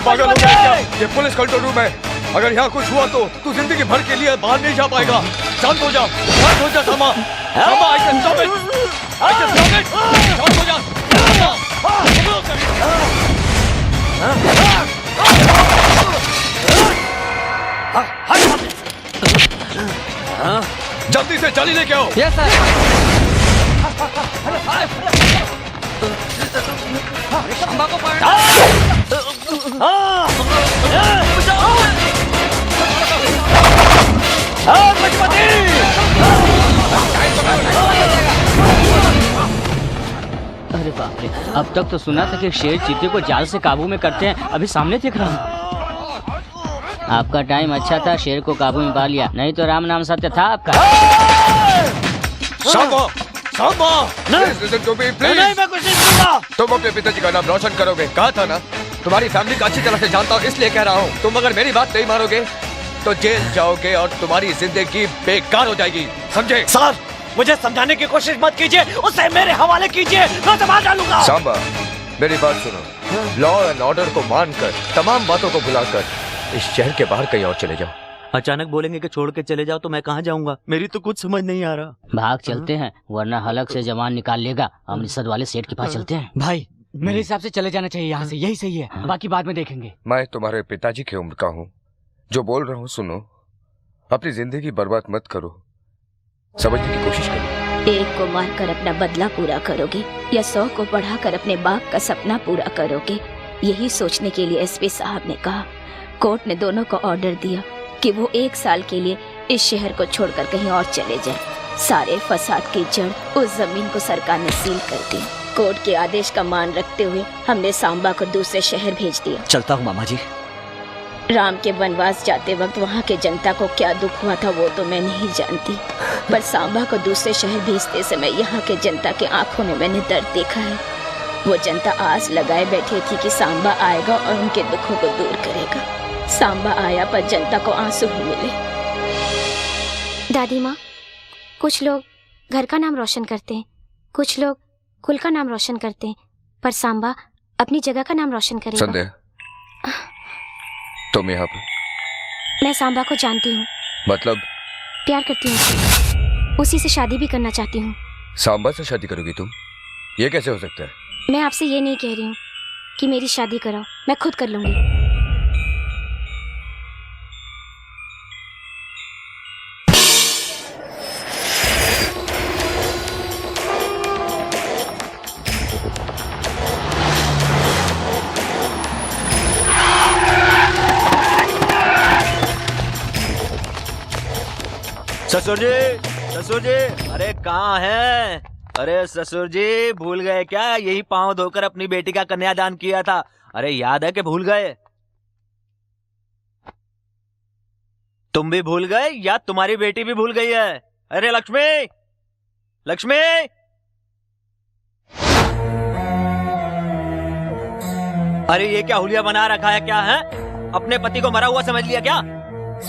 Speaker 9: पागल हो गया क्या? ये पुलिस कंट्रोल रूम है। अगर यहाँ कुछ हुआ तो तू जिंदगी भर के लिए बाहर नहीं जा पाएगा। शांत हो जा, शांत हो जा सामा। सामा, I can stop it. I can stop it. शांत हो जा। जल्दी से चाली लेके आओ।
Speaker 2: Yes sir.
Speaker 17: शंबा को
Speaker 12: अरे बाप रे, अब तक तो सुना था कि शेर चीते को जाल से काबू में करते हैं, अभी सामने देख रहा हूँ। आपका टाइम अच्छा था, शेर को काबू में पा लिया, नहीं तो राम नाम सत्य था आपका।
Speaker 9: नहीं, मैं कुछ नहीं सुनूंगा। तुम अपने पिताजी का नाम रोशन करोगे, कहा था ना। तुम्हारी फैमिली को अच्छी तरह से जानता हूँ, इसलिए कह रहा हूँ। तुम अगर मेरी बात नहीं मानोगे तो जेल जाओगे और तुम्हारी जिंदगी बेकार हो जाएगी, समझे?
Speaker 8: सर, मुझे समझाने की कोशिश मत कीजिए, उसे मेरे हवाले कीजिए, मैं उसे मार डालूंगा।
Speaker 9: सांबा, मेरी बात सुनो। लॉ एंड ऑर्डर को मानकर, तमाम बातों को भुलाकर इस शहर के बाहर कहीं और चले जाओ।
Speaker 2: अचानक बोलेंगे कि छोड़ के चले जाओ तो मैं कहाँ जाऊंगा? मेरी तो कुछ समझ नहीं आ रहा।
Speaker 12: भाग चलते हैं, वरना हलक से जवान निकाल लेगा। अमृतसर वाले सेठ के पास चलते हैं।
Speaker 17: भाई, मेरे हिसाब से चले जाना चाहिए यहाँ से, यही सही है, बाकी बाद में देखेंगे।
Speaker 9: मैं तुम्हारे पिताजी की उम्र का हूँ, जो बोल रहा हूँ सुनो। अपनी जिंदगी बर्बाद मत करो, समझने की कोशिश करो।
Speaker 14: एक को मारकर अपना बदला पूरा करोगे या 100 को बढ़ाकर अपने बाप का सपना पूरा करोगे, यही सोचने के लिए एसपी साहब ने कहा। कोर्ट ने दोनों को ऑर्डर दिया कि वो 1 साल के लिए इस शहर को छोड़कर कहीं और चले जाएं। सारे फसाद की जड़ उस जमीन को सरकार ने सील कर दी। कोर्ट के आदेश का मान रखते हुए हमने सांबा को दूसरे शहर भेज दिया।
Speaker 1: चलता हूँ मामा जी।
Speaker 14: राम के वनवास जाते वक्त वहाँ के जनता को क्या दुख हुआ था वो तो मैं नहीं जानती, पर सांबा को दूसरे शहर भेजते समय यहाँ के जनता के आंखों में मैंने दर्द देखा है। वो जनता आस लगाए बैठी थी कि सांबा आएगा और उनके दुखों को दूर करेगा। सांबा आया पर जनता को आंसू ही मिले।
Speaker 3: दादी माँ, कुछ लोग घर का नाम रोशन करते हैं, कुछ लोग कुल का नाम रोशन करते हैं, पर सांबा अपनी जगह का नाम रोशन करेगा।
Speaker 9: संध्या, तुम यहाँ पर?
Speaker 3: मैं सांबा को जानती हूँ।
Speaker 9: मतलब?
Speaker 3: प्यार करती हूँ, उसी से शादी भी करना चाहती हूँ।
Speaker 9: सांबा से शादी करोगी तुम? ये कैसे हो सकता है?
Speaker 3: मैं आपसे ये नहीं कह रही हूँ कि मेरी शादी कराओ, मैं खुद कर लूंगी।
Speaker 2: ससुर जी, ससुर जी, अरे कहाँ हैं? अरे ससुर जी, भूल गए क्या? यही पांव धोकर अपनी बेटी का कन्यादान किया था। अरे याद है कि भूल गए? तुम भी भूल गए या तुम्हारी बेटी भी भूल गई है? अरे लक्ष्मी, लक्ष्मी, अरे ये क्या हुलिया बना रखा है? क्या है? अपने पति को मरा हुआ समझ लिया क्या?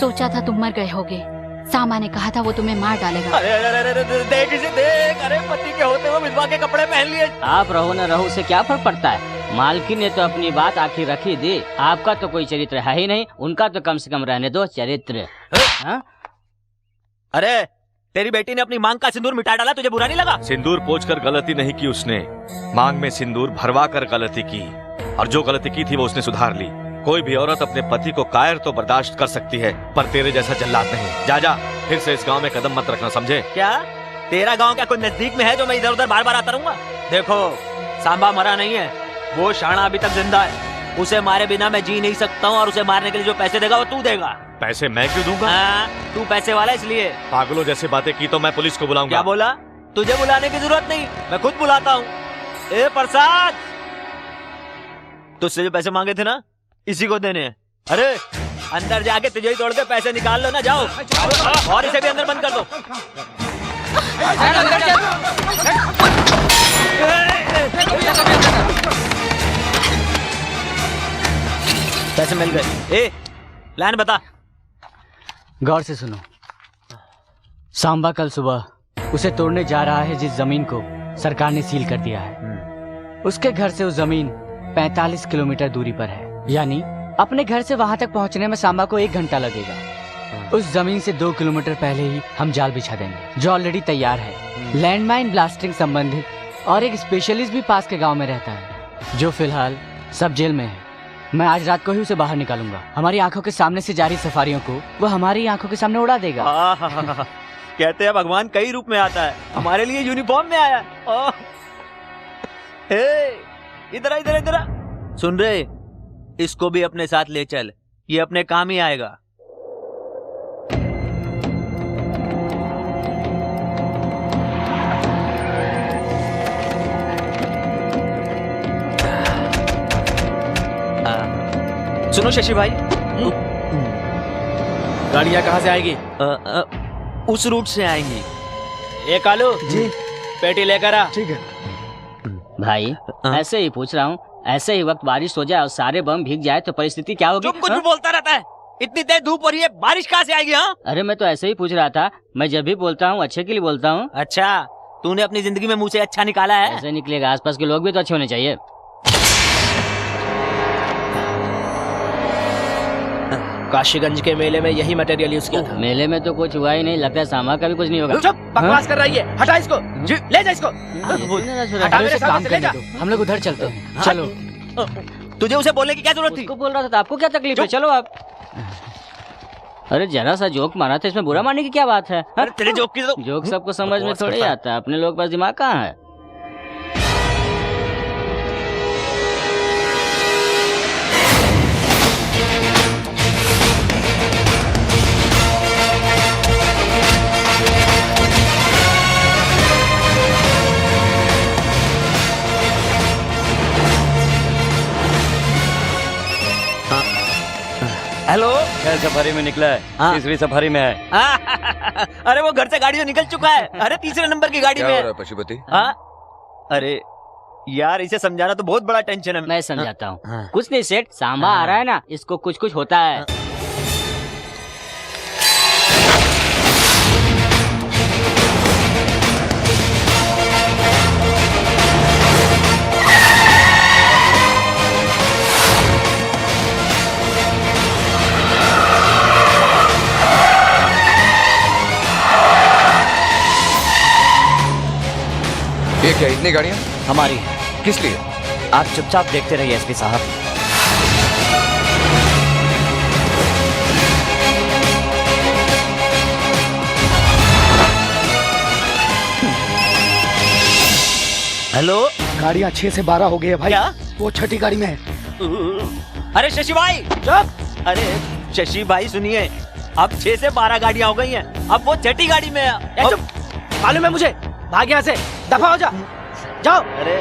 Speaker 13: सोचा था तुम मर गए होगे, सामा ने कहा था वो तुम्हें मार डालेगा।
Speaker 2: अरे अरे अरे अरे, देख इसे देख। अरे पति के होते हुए विधवा के कपड़े पहन लिए।
Speaker 12: आप रहो न रहो से क्या फर्क पड़ता है? मालकिन ने तो अपनी बात आखिर रखी दी। आपका तो कोई चरित्र है ही नहीं, उनका तो कम से कम रहने दो चरित्र।
Speaker 2: अरे तेरी बेटी ने अपनी मांग का सिंदूर मिटा डाला, तुझे बुरा नहीं लगा?
Speaker 16: सिंदूर पोंछकर गलती नहीं की उसने, मांग में सिंदूर भरवा कर गलती की, और जो गलती की थी वो उसने सुधार ली। कोई भी औरत अपने पति को कायर तो बर्दाश्त कर सकती है, पर तेरे जैसा जल्लाद नहीं। जा जा, फिर से इस गांव में कदम मत रखना, समझे?
Speaker 2: क्या तेरा गांव क्या कोई नजदीक में है जो मैं इधर उधर बार बार आता रहूंगा? देखो, सांबा मरा नहीं है, वो शाणा अभी तक जिंदा है। उसे मारे बिना मैं जी नहीं सकता हूँ, और उसे मारने के लिए जो पैसे देगा वो तू देगा।
Speaker 16: पैसे मैं क्यों दूंगा?
Speaker 2: तू पैसे वाला इसलिए।
Speaker 16: पागलों जैसे बातें की तो मैं पुलिस को बुलाऊंगा।
Speaker 2: क्या बोला? तुझे बुलाने की जरूरत नहीं, मैं खुद बुलाता हूँ। ए प्रसाद, तुझसे जो पैसे मांगे थे ना, इसी को देने हैं। अरे अंदर जाके तुझे ही तोड़ के पैसे निकाल लो ना, जाओ। और इसे भी अंदर बंद कर दो। पैसे मिल गए। ए प्लान बता।
Speaker 17: गौर से सुनो, सांबा कल सुबह उसे तोड़ने जा रहा है जिस जमीन को सरकार ने सील कर दिया है। उसके घर से वो जमीन 45 किलोमीटर दूरी पर है, यानी अपने घर से वहाँ तक पहुँचने में सांबा को 1 घंटा लगेगा। उस जमीन से 2 किलोमीटर पहले ही हम जाल बिछा देंगे, जो ऑलरेडी तैयार है। लैंडमाइन ब्लास्टिंग संबंधित और एक स्पेशलिस्ट भी पास के गांव में रहता है, जो फिलहाल सब जेल में है। मैं आज रात को ही उसे बाहर निकालूंगा। हमारी आंखों के सामने से जारी सफारियों को वो हमारी आंखों के सामने उड़ा देगा।
Speaker 2: कहते हैं भगवान कई रूप में आता है, हमारे लिए यूनिफॉर्म में आया है। इधर इधर इधर सुन रहे, इसको भी अपने साथ ले चल, ये अपने काम ही आएगा। सुनो शशि भाई,
Speaker 8: गाड़ियाँ कहाँ से आएगी?
Speaker 2: उस रूट से आएंगी।
Speaker 8: ए कालू जी, पेटी लेकर आ।
Speaker 6: ठीक है
Speaker 12: भाई, ऐसे ही पूछ रहा हूँ, ऐसे ही वक्त बारिश हो जाए और सारे बम भीग जाए तो परिस्थिति क्या होगी?
Speaker 2: कुछ भी बोलता रहता है, इतनी तेज धूप हो रही है, बारिश कहाँ से आएगी? हाँ,
Speaker 12: अरे मैं तो ऐसे ही पूछ रहा था, मैं जब भी बोलता हूँ अच्छे के लिए बोलता हूँ।
Speaker 2: अच्छा, तूने अपनी जिंदगी में मुँह से अच्छा निकाला है?
Speaker 12: ऐसे निकलेगा, आसपास के लोग भी तो अच्छे होने चाहिए।
Speaker 8: काशीगंज के मेले में यही मटेरियल यूज किया था।
Speaker 12: मेले में तो कुछ हुआ ही नहीं, लगता है सामा का भी कुछ नहीं होगा।
Speaker 8: चुप, बकवास कर रही है, हटा इसको, ले जा इसको।
Speaker 12: हटा मेरे सामने से, ले जा। हम लोग उधर चलते हैं, चलो।
Speaker 2: तुझे उसे बोलने की क्या जरूरत थी?
Speaker 12: उसको बोल रहा था, आपको क्या तकलीफ है? चलो आप। अरे जरा सा जोक मारा था, इसमें बुरा मानने की क्या बात है?
Speaker 2: अरे तेरे जोक की तो
Speaker 12: जोक सबको समझ में थोड़ी आता है, अपने लोग पास दिमाग कहाँ है?
Speaker 2: हेलो,
Speaker 4: क्या सफारी में निकला है? तीसरी सफारी में है।
Speaker 2: अरे वो घर से गाड़ी से निकल चुका है। अरे तीसरे नंबर की गाड़ी में है।
Speaker 9: पशुपति?
Speaker 2: अरे यार, इसे समझाना तो बहुत बड़ा टेंशन है।
Speaker 12: मैं समझाता हूँ। कुछ नहीं सेठ, सांबा आ रहा है ना, इसको कुछ कुछ होता है।
Speaker 9: ये क्या, इतनी गाड़ियाँ?
Speaker 1: हमारी।
Speaker 9: किस लिए?
Speaker 1: आप चुपचाप देखते रहिए एसपी साहब। हेलो,
Speaker 6: गाड़ियाँ 6 से 12 हो गई है भाई।
Speaker 2: क्या?
Speaker 6: वो छठी गाड़ी में है।
Speaker 2: अरे शशि भाई चुप। अरे शशि भाई सुनिए, अब 6 से 12 गाड़ियाँ हो गई हैं, अब वो छठी गाड़ी में है।
Speaker 8: मालूम है मुझे, भाग यहाँ से, दफा हो जा, जाओ।
Speaker 2: अरे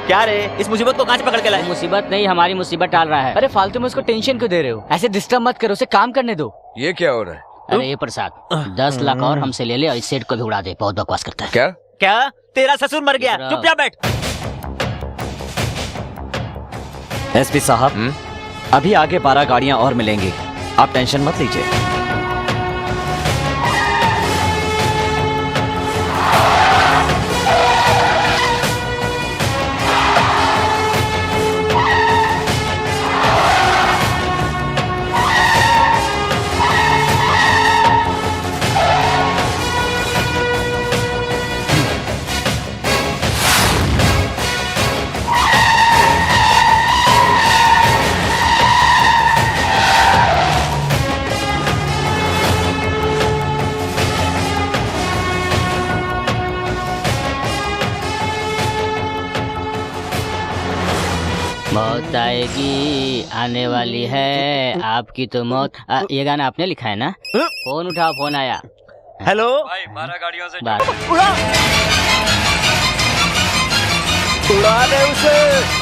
Speaker 2: क्या रे, इस मुसीबत को कहाँ से पकड़ के लाए?
Speaker 12: मुसीबत नहीं, हमारी मुसीबत टाल रहा है।
Speaker 17: अरे फालतू में उसको टेंशन क्यों दे रहे हो? ऐसे डिस्टर्ब मत करो, उसे काम करने दो।
Speaker 9: ये क्या हो रहा है?
Speaker 12: अरे ये प्रसाद 10 लाख और हमसे ले ले और इस सेठ को भी उड़ा दे, बहुत बकवास करता है।
Speaker 9: क्या
Speaker 2: क्या? तेरा ससुर मर गया, चुपचाप बैठ।
Speaker 1: एसपी साहब, अभी आगे 12 गाड़ियां और मिलेंगी, आप टेंशन मत लीजिए।
Speaker 12: मौत आएगी, आने वाली है आपकी तो मौत। ये गाना आपने लिखा है ना? फोन उठाओ, फोन आया।
Speaker 2: हेलो
Speaker 4: भाई, 12 गाड़ियों से
Speaker 2: उड़ा दे उसे।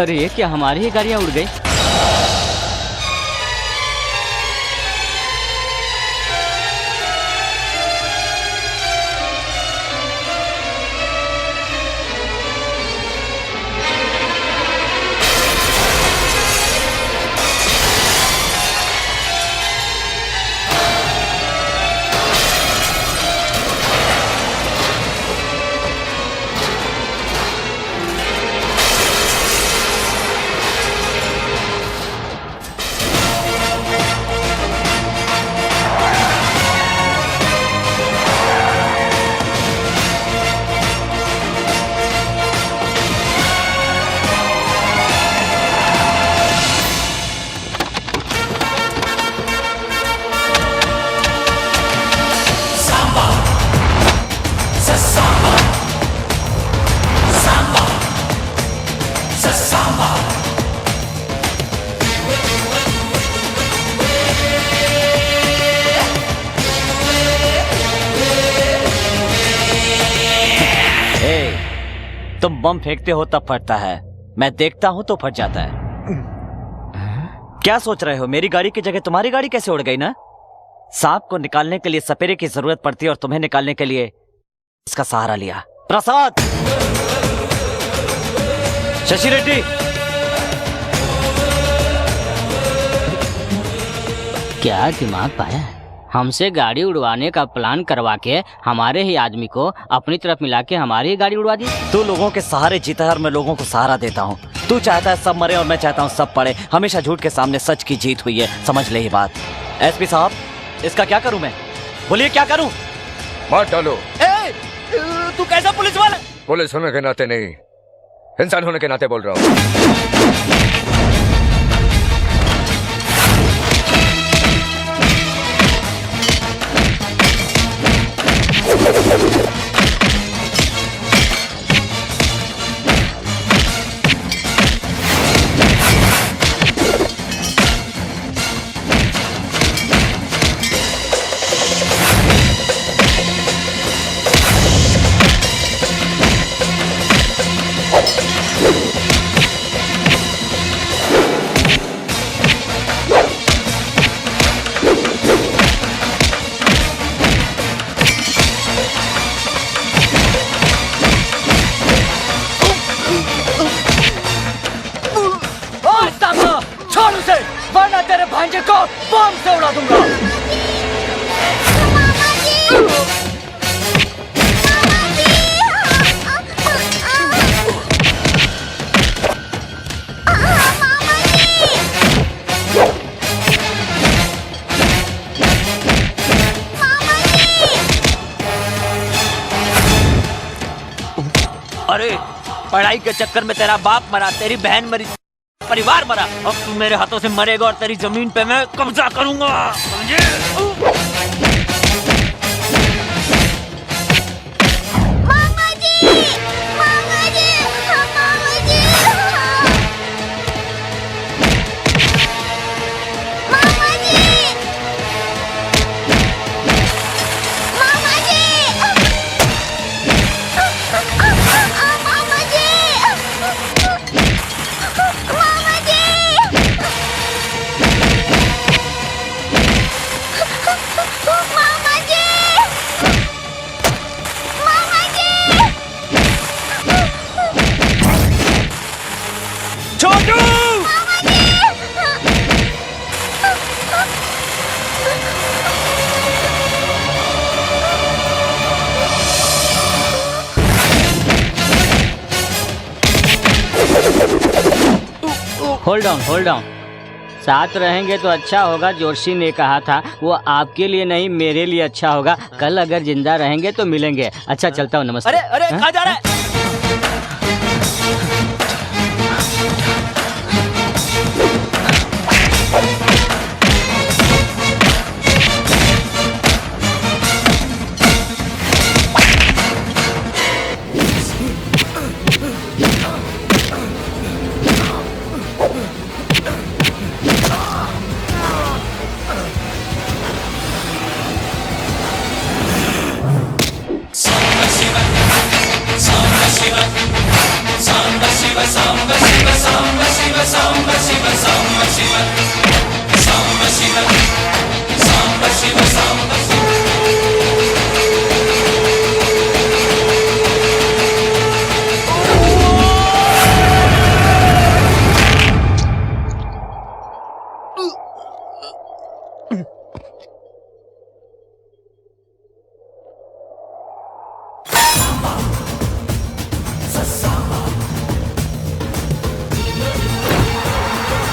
Speaker 12: अरे ये क्या, हमारी ही गाड़ियाँ उड़ गई?
Speaker 1: जब बम फेंकते हो तब फटता है, मैं देखता हूँ तो फट जाता है। क्या सोच रहे हो, मेरी गाड़ी की जगह तुम्हारी गाड़ी कैसे उड़ गई ना? सांप को निकालने के लिए सपेरे की जरूरत पड़ती है और तुम्हें निकालने के लिए इसका सहारा लिया। प्रसाद, शशि रेड्डी,
Speaker 12: क्या दिमाग पाया है? हमसे गाड़ी उड़वाने का प्लान करवा के हमारे ही आदमी को अपनी तरफ मिला के हमारी ही गाड़ी उड़वा दी।
Speaker 1: तू लोगों के सहारे जीता है और मैं लोगों को सहारा देता हूँ। तू चाहता है सब मरे और मैं चाहता हूँ सब पड़े। हमेशा झूठ के सामने सच की जीत हुई है, समझ ले ये बात। एसपी साहब, इसका क्या करूँ मैं? बोलिए क्या करूँ?
Speaker 9: मार डालो।
Speaker 1: तू कैसा पुलिस वाला?
Speaker 9: पुलिस होने के नाते नहीं, इंसान होने के नाते बोल रहा हूँ।
Speaker 17: छोड़ उसे, वरना तेरे भांजे को बम से उड़ा दूंगा।
Speaker 2: अरे पढ़ाई के चक्कर में तेरा बाप मरा, तेरी बहन मरी, परिवार मरा। अब तू मेरे हाथों से मरेगा और तेरी जमीन पे मैं कब्जा करूंगा, समझे?
Speaker 3: मामा जी, मामा जी, मामा जी, मामा जी, मामा जी,
Speaker 12: होल्ड ऑन। साथ रहेंगे तो अच्छा होगा। जोशी ने कहा था वो आपके लिए नहीं मेरे लिए अच्छा होगा। कल अगर जिंदा रहेंगे तो मिलेंगे। अच्छा चलता हूँ, नमस्ते।
Speaker 2: अरे कहाँ जा रहा है?